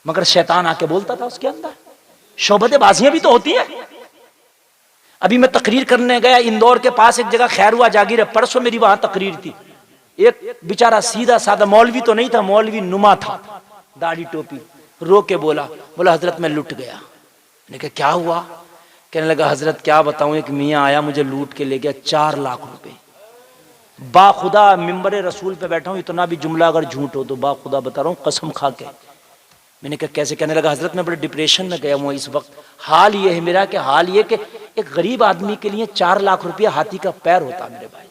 मगर शैतान आके बोलता था उसके अंदर। शोबतेबाजियां भी तो होती हैं। अभी मैं तकरीर करने गया इंदौर के पास एक जगह, खैरुआ जागीर है, परसों मेरी वहां तकरीर थी। एक बेचारा सीधा साधा मौलवी तो नहीं था, मौलवी नुमा था, दाढ़ी टोपी, रो के बोला हजरत मैं लुट गया। मैंने कहा क्या हुआ? कहने लगा हजरत क्या बताऊं, एक मियाँ आया मुझे लूट के ले गया 4 लाख रुपए। बाखुदा मिंबर रसूल पे बैठा हूं, इतना भी जुमला अगर झूठ हो तो बाखुदा बता रहा हूं, कसम खा के। मैंने कहा कैसे? कहने लगा हजरत मैं बड़े डिप्रेशन में गया हूं इस वक्त। हाल ये है मेरा कि हाल ये कि एक गरीब आदमी के लिए 4 लाख रुपया हाथी का पैर होता मेरे भाई।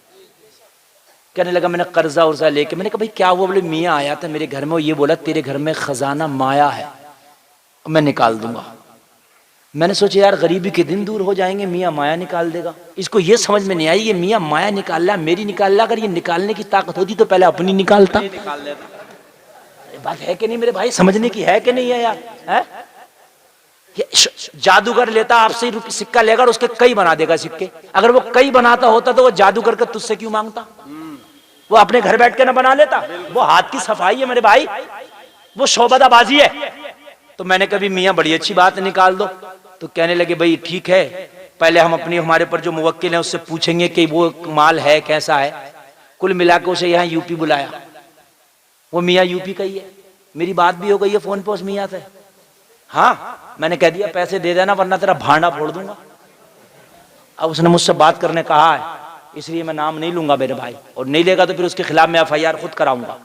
कहने लगा मैंने कर्जा उर्जा लेके। मैंने कहा भाई क्या हुआ? बोले मियाँ आया था मेरे घर में, वो ये बोला तेरे घर में खजाना माया है, मैं निकाल दूंगा। मैंने सोचा यार गरीबी के दिन दूर हो जाएंगे, मियाँ माया निकाल देगा। इसको ये समझ में नहीं आई ये मियाँ माया निकाल रहा, मेरी निकाल रहा। अगर ये निकालने की ताकत होती तो पहले अपनी निकालता। निकाल लेता। बात है कि नहीं मेरे भाई? समझने की है कि नहीं है यार? है जादूगर लेता आपसे ही सिक्का लेगा और उसके कई बना देगा सिक्के। अगर वो कई बनाता होता तो वो जादूगर का तुझसे क्यों मांगता? वो अपने घर बैठ के ना बना लेता। वो हाथ की सफाई है मेरे भाई, वो शोबदाबाजी है। तो मैंने कभी मियाँ बड़ी अच्छी बात निकाल दो। तो कहने लगे भाई ठीक है, पहले हम अपनी हमारे पर जो मुवक्किल है उससे पूछेंगे कि वो माल है कैसा है। कुल मिलाकर उसे यहाँ यूपी बुलाया। वो मियाँ यूपी का ही है, मेरी बात भी हो गई है फोन पे उस मियाँ से। हाँ मैंने कह दिया पैसे दे देना वरना तेरा भांडा फोड़ दूंगा। अब उसने मुझसे बात करने कहा है, इसलिए मैं नाम नहीं लूंगा मेरे भाई, और नहीं लेगा तो फिर उसके खिलाफ मैं FIR खुद कराऊंगा।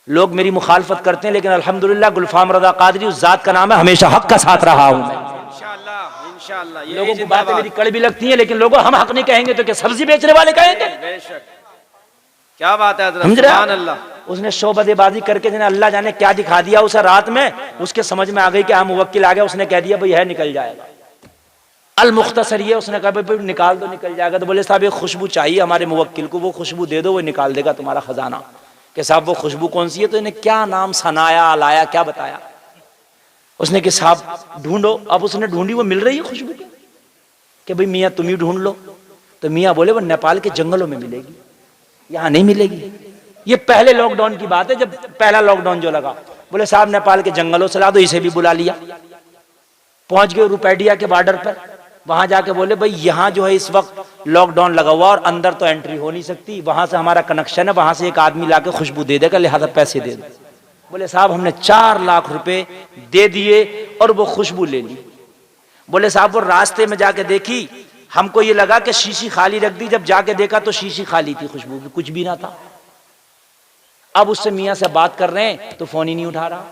लोग मेरी मुखालफत करते हैं लेकिन अल्हम्दुलिल्लाह गुलफाम रजा कादरी उस जात का नाम है, हमेशा हक का साथ रहा हूं मैं। इंशाअल्लाह इंशाअल्लाह। लोगों को बातें मेरी कड़वी लगती हैं लेकिन लोगों हम हक नहीं कहेंगे तो क्या सब्जी बेचने वाले कहेंगे? बेशक। क्या बात है हजरत, समझ रहे सुभान हैं? अल्लाह। उसने शोबदेबाजी करके जिन्हें अल्लाह जाने क्या दिखा दिया उसे रात में। उसके समझ में आ गई कि हाँ मुवक्किल आ गया, उसने कह दिया भाई है निकल जाएगा। अल मुख्तसर ये उसने कहा भाई निकाल दो निकल जाएगा। तो बोले साहब ये खुशबू चाहिए हमारे मुवक्किल को, वो खुशबू दे दो वो निकाल देगा तुम्हारा खजाना। कि साहब वो खुशबू कौन सी है? तो इन्हें क्या नाम सनाया लाया क्या बताया? उसने कि साहब ढूंढो। अब उसने ढूंढी, वो मिल रही है खुशबू की। कि भाई मियाँ तुम ही ढूंढ लो। तो मियाँ बोले वो नेपाल के जंगलों में मिलेगी, यहाँ नहीं मिलेगी। ये पहले लॉकडाउन की बात है, जब पहला लॉकडाउन जो लगा। बोले साहब नेपाल के जंगलों से ला दो। इसे भी बुला लिया, पहुंच गए रुपैडिया के बॉर्डर पर। वहां जाके बोले भाई यहाँ जो है इस वक्त लॉकडाउन लगा हुआ और अंदर तो एंट्री हो नहीं सकती, वहां से हमारा कनेक्शन है, वहां से एक आदमी लाके खुशबू दे देगा, लिहाजा पैसे दे दो। बोले साहब हमने 4 लाख रुपए दे दिए और वो खुशबू ले ली। बोले साहब वो रास्ते में जाके देखी, हमको ये लगा कि शीशी खाली रख दी, जब जाके देखा तो शीशी खाली थी, खुशबू की कुछ भी ना था। अब उससे मियाँ से बात कर रहे हैं तो फोन ही नहीं उठा रहा।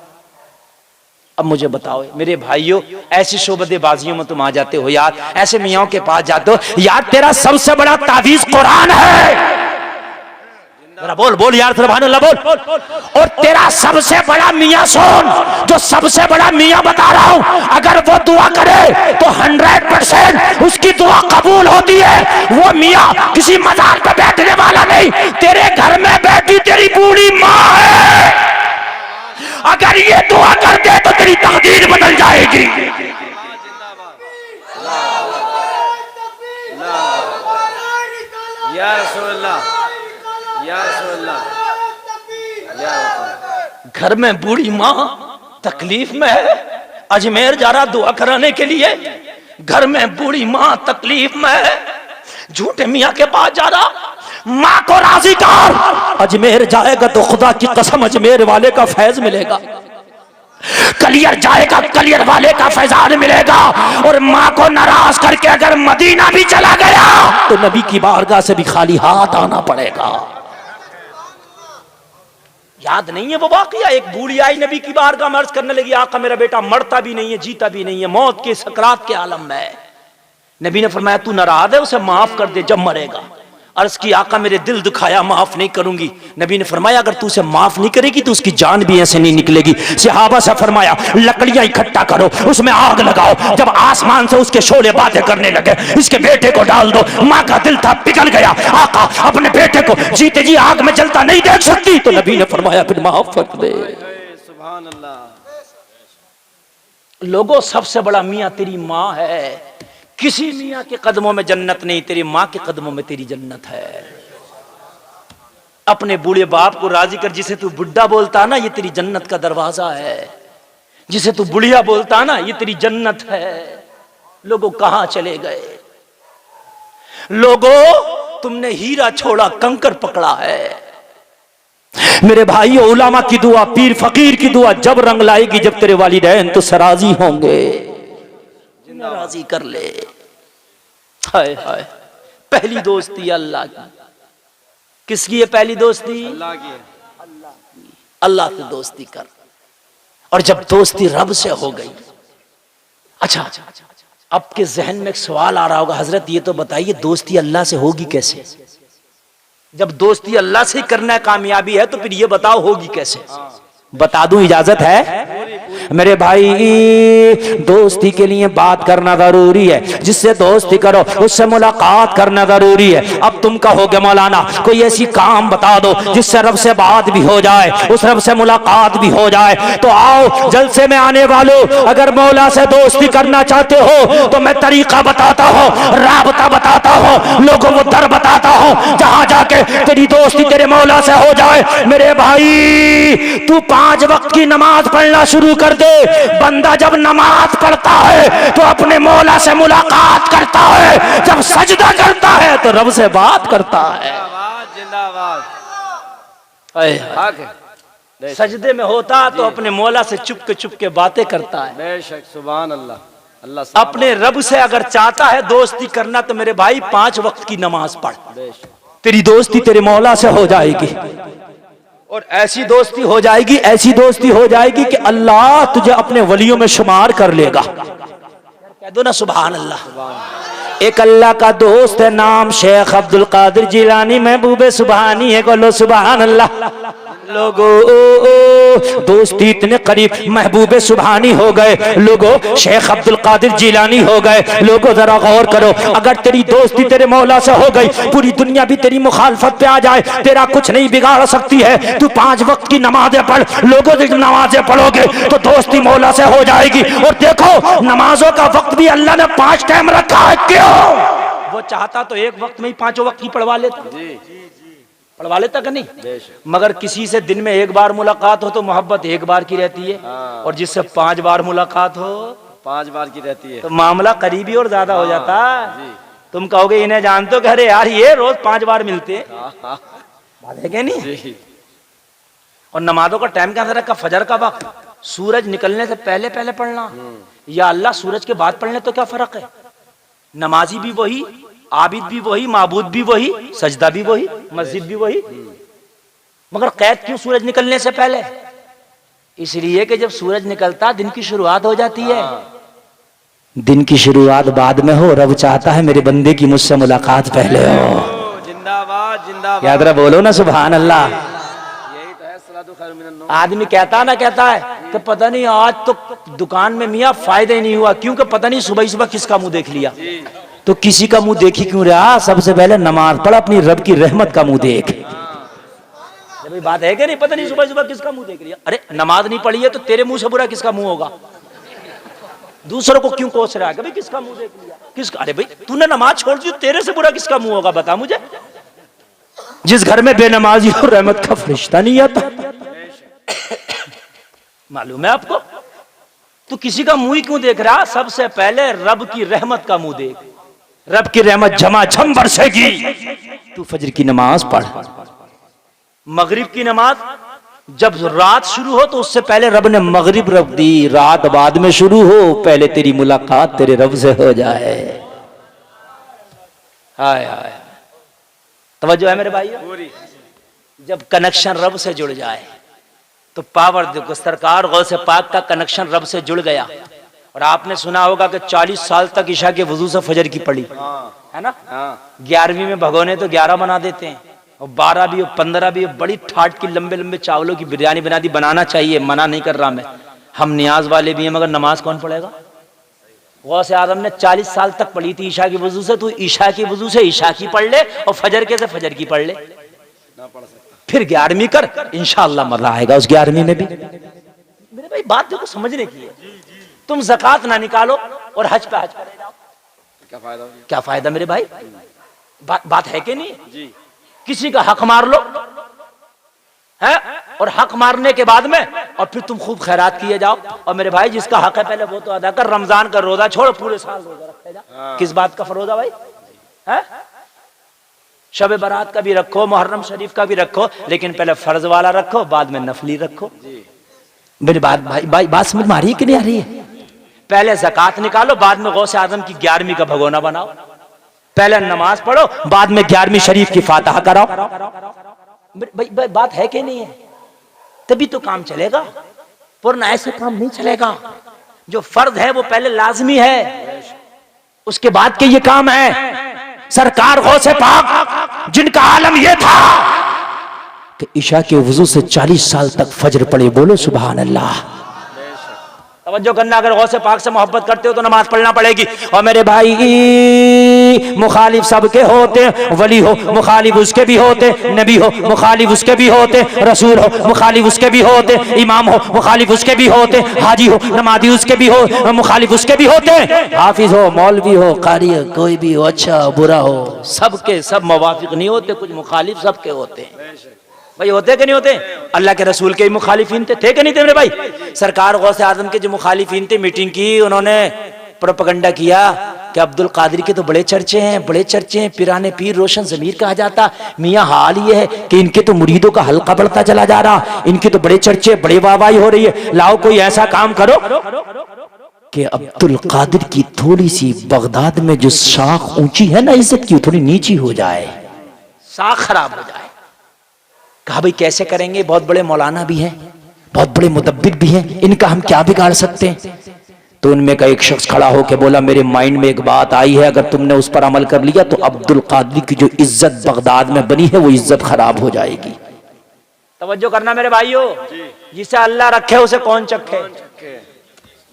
अब मुझे बताओ मेरे भाइयों, ऐसी शोबदेबाजियों में तुम आ जाते हो यार, ऐसे मियाँ के पास जाते हो यार। तेरा सबसे बड़ा तावीज कुरान है। बोल बोल यार सुभान अल्लाह बोल। और तेरा सबसे बड़ा मियाँ सुन, जो सबसे बड़ा मियाँ बता रहा हूं, अगर वो दुआ करे तो 100% उसकी दुआ कबूल होती है। वो मियाँ किसी मजार पे बैठने वाला नहीं, तेरे घर में बैठी तेरी बूढ़ी माँ है। अगर ये दुआ कर दे तो तेरी तकदीर बदल जाएगी। या रसूलल्लाह या रसूलल्लाह या रसूलल्लाह। घर में बूढ़ी माँ तकलीफ में है, अजमेर जा रहा दुआ कराने के लिए। घर में बूढ़ी माँ तकलीफ में है, झूठे मियाँ के पास जा रहा, माँ को राजी कर। अजमेर जाएगा तो खुदा की कसम अजमेर वाले का फैज मिलेगा। कलियर जाएगा, कलियर वाले का फैजान मिलेगा। और माँ को नाराज करके अगर मदीना भी चला गया तो नबी की बारगाह से भी खाली हाथ आना पड़ेगा। याद नहीं है वो वाकया? एक बूढ़ी आई नबी की बारगाह में, अर्ज करने लगी आका मेरा बेटा मरता भी नहीं है जीता भी नहीं है, मौत के सकरात के आलम में। नबी ने फरमाया तू नाराज है, उसे माफ कर दे जब मरेगा। अर्ज की आका मेरे दिल दुखाया, माफ नहीं करूंगी। नबी ने फरमाया अगर तू उसे माफ नहीं करेगी तो उसकी जान भी ऐसे नहीं निकलेगी। सहाबा से फरमाया लकड़ियां इकट्ठा करो, उसमें आग लगाओ। जब आसमान से उसके शोले बातें करने लगे, इसके बेटे को डाल दो। माँ का दिल था पिघल गया, आका अपने बेटे को जीते जी आग में जलता नहीं देख सकती। तो नबी ने फरमाया फिर माफ कर दे। सुभान अल्लाह। लोगों सबसे बड़ा मियाँ तेरी माँ है। किसी मियाँ के कदमों में जन्नत नहीं, तेरी माँ के कदमों में तेरी जन्नत है। अपने बूढ़े बाप को राजी कर, जिसे तू बुढ़ा बोलता ना ये तेरी जन्नत का दरवाजा है। जिसे तू बुढ़िया बोलता ना ये तेरी जन्नत है। लोगों कहां चले गए? लोगों तुमने हीरा छोड़ा कंकर पकड़ा है। मेरे भाई उलामा की दुआ, पीर फकीर की दुआ जब रंग लाएगी, जब तेरे वालिदैन तो सराजी होंगे, राजी कर ले। हाय हाय, पहली दोस्ती अल्लाह की। किसकी है पहली दोस्ती? अल्लाह की। अल्लाह से दोस्ती कर। और जब दोस्ती रब से हो गई, अच्छा आपके जहन में एक सवाल आ रहा होगा, हजरत ये तो बताइए दोस्ती अल्लाह से होगी कैसे? जब दोस्ती अल्लाह से करना कामयाबी है तो फिर ये बताओ होगी कैसे? बता दूं, इजाजत है? मेरे भाई दोस्ती के लिए बात करना जरूरी है। जिससे दोस्ती करो उससे मुलाकात करना जरूरी है। अब तुम कहोगे मौलाना कोई ऐसी काम बता दो जिससे रब से बात भी हो जाए, उस रब से मुलाकात भी हो जाए। तो आओ जलसे में आने वालों, अगर मौला से दोस्ती करना चाहते हो तो मैं तरीका बताता हूँ, राबता बताता हूँ, लोगों को दर बताता हूँ जहां जाके तेरी दोस्ती तेरे मौला से हो जाए। मेरे भाई तू 5 वक्त की नमाज पढ़ना शुरू कर दे। बंदा जब नमाज पढ़ता है तो अपने मौला से मुलाकात करता है। जब सजदा करता है तो रब से बात करता है। जिंदाबाद। सजदे में होता तो अपने मौला से चुप के बातें करता है। बेशक सुभान अल्लाह। अल्लाह अपने रब से अगर चाहता है दोस्ती करना तो मेरे भाई 5 वक्त की नमाज पढ़, तेरी दोस्ती तेरे मौला से हो जाएगी। और ऐसी दोस्ती हो जाएगी, ऐसी दोस्ती हो जाएगी कि अल्लाह तुझे अपने वलियों में शुमार कर लेगा। कह दो ना सुभान अल्लाह। एक अल्लाह का दोस्त है, नाम शेख अब्दुल कादिर जिलानी, महबूबे सुभानी है। बोलो सुभान अल्लाह। लोगों दोस्ती इतने करीब महबूबे सुभानी हो गए, लोगों शेख अब्दुल कादिर जिलानी हो गए। लोगों जरा गौर करो, अगर तेरी दोस्ती तेरे मौला से हो गई, पूरी दुनिया भी तेरी मुखालफत पे आ जाए, तेरा कुछ नहीं बिगाड़ सकती है। तू 5 वक्त की नमाजें पढ़। लोगों जब नमाजें पढ़ोगे तो दोस्ती मौला से हो जाएगी। और देखो नमाजों का वक्त भी अल्लाह ने 5 टाइम रखा है। क्यों? वो चाहता तो एक वक्त में ही 5 वक्त की पढ़वा लेता, पढ़वा लेता कि नहीं? मगर किसी से दिन में 1 बार मुलाकात हो तो मोहब्बत 1 बार की रहती है, और जिससे 5 बार मुलाकात हो 5 बार की रहती है तो मामला करीबी और ज्यादा हो जाता है। तुम कहोगे इन्हें जानते हो? अरे यार ये रोज 5 बार मिलते हैं, बात है क्या नहीं? और नमाजों का टाइम क्या रखा? फजर का वक्त सूरज निकलने से पहले पहले पढ़ना या अल्लाह सूरज के बाद पढ़ने, तो क्या फर्क है? नमाजी भी वही, आबिद भी वही, माबूद भी वही, सजदा भी वही, मस्जिद भी वही। मगर कैद क्यों सूरज निकलने से पहले? इसलिए कि जब सूरज निकलता दिन की शुरुआत हो जाती है। दिन की शुरुआत बाद में हो, रब चाहता है मेरे बंदे की मुझसे मुलाकात पहले हो। जिंदाबाद जिंदाबाद। याद रहा, बोलो ना सुभान अल्लाह। आदमी कहता है कि पता नहीं आज तो दुकान में मियाँ फायदा ही नहीं हुआ, क्योंकि पता नहीं सुबह सुबह किसका मुंह देख लिया। तो किसी का मुंह देखी क्यों रहा? सबसे पहले नमाज पढ़, अपनी रब की रहमत का मुंह देख। भाई बात है कि नहीं? पता नहीं सुबह सुबह किसका मुंह देख लिया। अरे नमाज नहीं पढ़ी है तो तेरे मुंह से बुरा किसका मुंह होगा? दूसरों को क्यों कोस रहा है कि भाई किसका मुंह देख लिया, किसका? अरे भाई तूने नमाज छोड़ दी, तेरे से बुरा किसका मुंह होगा? बता मुझे। जिस घर में बेनमाजी और रहमत का फरिश्ता नहीं आता, मालूम है आपको? तू किसी का मुंह ही क्यों देख रहा? सबसे पहले रब की रहमत का मुंह देख। रब की रहमत झमाझम बरसेगी। तू फजर की नमाज पढ़, मगरिब की नमाज जब रात शुरू हो तो उससे पहले रब ने मगरिब रख दी, रात बाद में शुरू हो, पहले तेरी मुलाकात तेरे रब से हो जाए। हाय हाय, तवज्जो है मेरे भाई? जब कनेक्शन रब से जुड़ जाए तो पावर देखो, सरकार गौसे पाक का कनेक्शन रब से जुड़ गया और आपने सुना होगा कि 40 साल तक ईशा के वजू से फजर की पड़ी है ना। 11वीं में भगोने तो 11 बना देते हैं, और 12 भी हो 15 भी हो, बड़ी ठाट की लंबे लंबे चावलों की बिरयानी बना दी। बनाना चाहिए, मना नहीं कर रहा मैं, हम नियाज वाले भी हैं, मगर नमाज कौन पढ़ेगा। गौसे आजम ने 40 साल तक पढ़ी थी ईशा की वजू से, तू ईशा की वजू से ईशा की पढ़ ले और फजर के से फजर की पढ़ ले, फिर 11वीं कर, इंशाअल्लाह मजा आएगा उस 11वीं में भी। मेरे भाई बात देखो समझने की है। तुम ज़कात ना निकालो और हज पे हज करे जाओ, क्या फायदा? क्या फायदा मेरे भाई? बात है कि नहीं जी? किसी का हक मार लो है, और हक मारने के बाद में और फिर तुम खूब खैरात किए जाओ। और मेरे भाई जिसका हक है पहले वो तो अदा कर। रमजान का रोजा छोड़, पूरे साल रोजा रखे जा। किस बात का फरोजा भाई है? शब बारात का भी रखो, मुहर्रम शरीफ का भी रखो, लेकिन पहले फर्ज वाला रखो, बाद में नफली रखो। मेरी बात भाई बात समझ में आ रही है कि नहीं आ रही है? पहले ज़कात निकालो, बाद में गौसे आजम की 11वीं का भगोना बनाओ। पहले नमाज पढ़ो, बाद में 11वीं शरीफ की फातिहा कराओ। भाई बात है कि नहीं है? तभी तो काम चलेगा, वरना ऐसे काम नहीं चलेगा। जो फर्ज है वो पहले लाजमी है, उसके बाद के ये काम है। सरकार गौसे पाक जिनका आलम ये था कि ईशा के वजू से 40 साल तक फजर पड़े, बोलो सुभान अल्लाह। तवज्जो करना, अगर गौसे पाक से मोहब्बत करते हो तो नमाज पढ़ना पड़ेगी। और मेरे भाई मुखालिफ सबके होते, वली हो मुखालिफ उसके भी होते, नबी हो मुखालिफ उसके भी होते, रसूल हो मुखालिफ उसके भी होते, इमाम हो मुखालिफ उसके भी होते, हाजी हो नमाजी उसके भी हो मुखालिफ उसके भी होते, हाफिज हो मौलवी हो कारी हो, कोई भी हो, अच्छा बुरा हो, सबके सब मुवाफिक नहीं होते, कुछ मुखालिफ सबके होते हैं। भाई होते कि नहीं होते? अल्लाह के रसूल के मुखालिफिन थे कि नहीं थे मेरे भाई? सरकार गौसे आजम के जो मुखालिफिन थे, मीटिंग की, उन्होंने प्रोपेगेंडा किया कि अब्दुल कादिर के तो बड़े चर्चे हैं, बड़े चर्चे हैं, पिराने पीर रोशन ज़मीर कहा जाता। मियाँ हाल ये है कि इनके तो मुरीदों का हल्का बढ़ता चला जा रहा, इनके तो बड़े चर्चे, बड़े वाहवाही हो रही है। लाओ कोई ऐसा काम करो कि अब्दुल कादिर की थोड़ी सी बगदाद में जो शाख ऊंची है ना इज्जत की, थोड़ी नीची हो जाए, शाख खराब हो जाए। कहा भाई कैसे करेंगे? बहुत बड़े मौलाना भी हैं, बहुत बड़े मुदब्बिर भी हैं, इनका हम क्या बिगाड़ सकते हैं? तो उनमें का एक शख्स खड़ा होकर बोला, मेरे माइंड में एक बात आई है, अगर तुमने उस पर अमल कर लिया तो अब्दुल कादिर की जो इज्जत बगदाद में बनी है वो इज्जत खराब हो जाएगी। तवज्जो करना मेरे भाइयों, जिसे अल्लाह रखे उसे कौन चखे।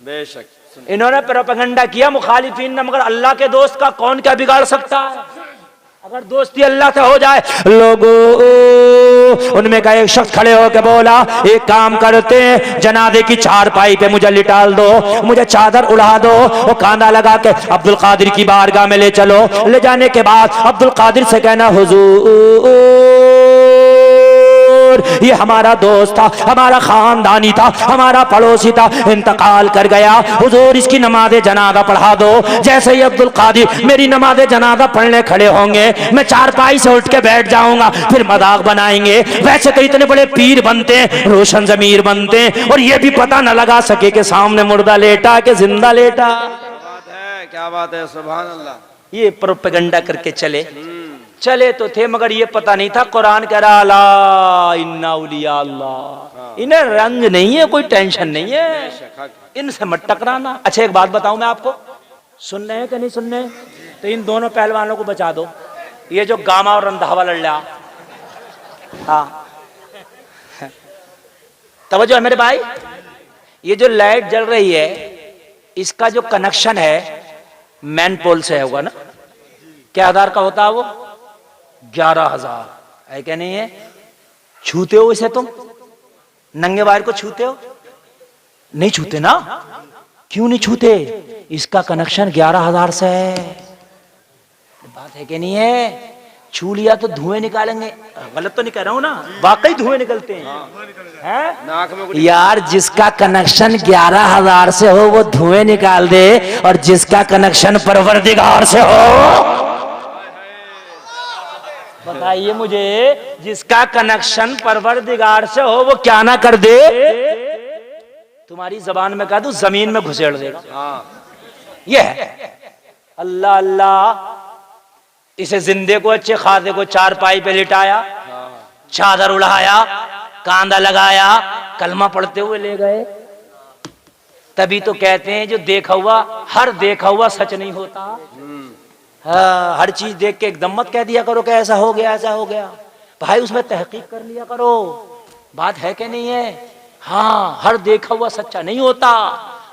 बेशक इन्होंने प्रोपेगेंडा किया मुखालिफिन ने, मगर अल्लाह के दोस्त का कौन क्या बिगाड़ सकता है? अगर दोस्ती अल्लाह से हो जाए। लोगों उनमें का एक शख्स खड़े होकर बोला, एक काम करते हैं, जनाजे की चारपाई पे मुझे लिटाल दो, मुझे चादर उड़ा दो, वो कांधा लगा के अब्दुल कादिर की बारगाह में ले चलो। ले जाने के बाद अब्दुल कादिर से कहना, हुजूर ये हमारा दोस्त था, हमारा खानदानी था, हमारा पड़ोसी था, इंतकाल कर गया, हुजूर इसकी नमाज़े जनाजा पढ़ा दो। जैसे ही अब्दुल कादिर मेरी नमाज़े जनाजा पढ़ने खड़े होंगे, मैं चारपाई से उठ के बैठ जाऊंगा, फिर मजाक बनाएंगे। वैसे तो इतने बड़े पीर बनते हैं, रोशन ज़मीर बनते हैं, और ये भी पता न लगा सके कि सामने मुर्दा लेटा के जिंदा लेटा। क्या बात है, सुभान अल्लाह। ये प्रोपेगेंडा करके चले तो थे, मगर ये पता नहीं था कुरान कह रहा अला इन्ना औलिया अल्लाह। इन्हें रंग नहीं है, कोई टेंशन नहीं है, इनसे मत टकराना। अच्छा एक बात बताऊं मैं आपको, सुन रहे हैं कि नहीं सुन रहे? तो इन दोनों पहलवानों को बचा दो, ये जो गामा और रंधावा लड़ रहा। हाँ तवज्जो है मेरे भाई, ये जो लाइट जल रही है इसका जो कनेक्शन है मैन पोल से होगा ना, क्या आधार का होता है वो? 11,000 है क्या नहीं है? छूते हो इसे तुम? नंगे वायर को छूते हो? नहीं छूते ना? क्यों नहीं छूते? इसका कनेक्शन 11,000 से है। बात है कि नहीं है? छू लिया तो धुएं निकालेंगे। गलत तो नहीं कह रहा हूं ना? वाकई धुएं निकलते हैं। नाक में यार जिसका कनेक्शन 11,000 से हो वो धुएं निकाल दे, और जिसका कनेक्शन परवरदिगार से हो, बताइए मुझे, जिसका कनेक्शन परवरदिगार से हो वो क्या ना कर दे? तुम्हारी जबान में कह दूं, जमीन में घुसेड़ देगा। ये है अल्लाह अल्लाह। इसे जिंदे को अच्छे खादे को चारपाई पे लिटाया, चादर उड़ाया, कांधा लगाया, कलमा पढ़ते हुए ले गए। तभी तो कहते हैं जो देखा हुआ, हर देखा हुआ सच नहीं होता। हाँ, हर चीज देख के एकदम मत कह दिया करो कि ऐसा हो गया ऐसा हो गया, भाई उसमें तहकीक कर लिया करो, बात है कि नहीं है। हाँ, हर देखा हुआ सच्चा नहीं होता,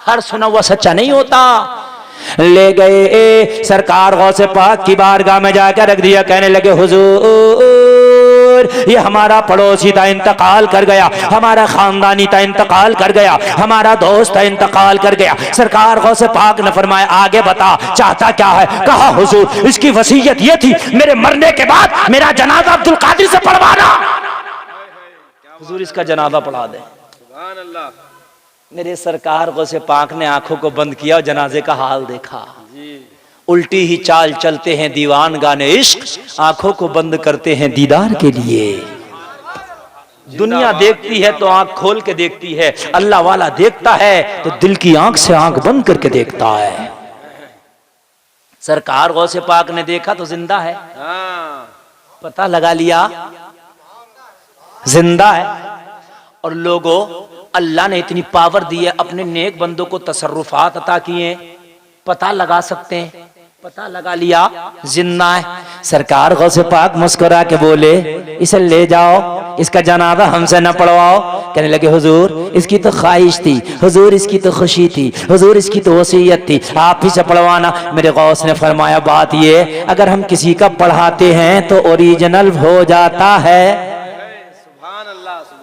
हर सुना हुआ सच्चा नहीं होता। ले गए सरकार गौसे पाक की बारगाह में जाकर रख दिया, कहने लगे हुजूर ये हमारा पड़ोसी था इंतकाल कर गया, हमारा खानदानी था इंतकाल कर गया, हमारा दोस्त था इंतकाल कर गया। सरकार गौसे पाक ने फरमाया आगे बता चाहता क्या है। कहा हुजूर इसकी वसीयत ये थी मेरे मरने के बाद मेरा जनाजा अब्दुल कादिर से पढ़वाना। हुजूर इसका जनाजा पढ़ा दे। सुभान अल्लाह। मेरे सरकार गौसे पाक ने आंखों को बंद किया और जनाजे का हाल देखा। उल्टी ही चाल चलते हैं दीवान गाने इश्क, आंखों को बंद करते हैं दीदार के लिए। दुनिया देखती है तो आंख खोल के देखती है, अल्लाह वाला देखता है तो दिल की आंख से आंख बंद करके देखता है। सरकार गौसे पाक ने देखा तो जिंदा है, पता लगा लिया जिंदा है। और लोगों अल्लाह ने इतनी पावर दी है, अपने नेक बंदों को तसर्रुफात अता किए, पता लगा सकते हैं। पता लगा लिया जिंदा है। सरकार गौसे पाक मुस्कुरा के बोले इसे ले जाओ, इसका जनाजा हमसे न पढ़वाओ। कहने लगे हुजूर इसकी तो ख्वाहिश थी, हुजूर इसकी तो खुशी थी, हुजूर इसकी तो वसीयत थी, आप ही से पढ़वाना। मेरे गौस ने फरमाया बात ये अगर हम किसी का पढ़ाते हैं तो ओरिजिनल हो जाता है,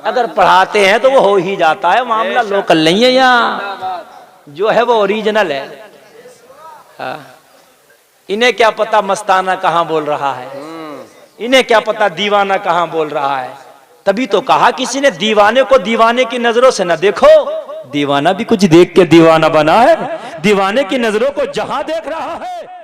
अगर पढ़ाते हैं तो वो हो ही जाता है, मामला लोकल नहीं है, यहाँ जो है वो ओरिजिनल है। हाँ। इन्हें क्या पता मस्ताना कहाँ बोल रहा है, इन्हें क्या पता दीवाना कहाँ बोल रहा है। तभी तो कहा किसी ने दीवाने को दीवाने की नजरों से न देखो, दीवाना भी कुछ देख के दीवाना बना है, दीवाने की नजरों को जहां देख रहा है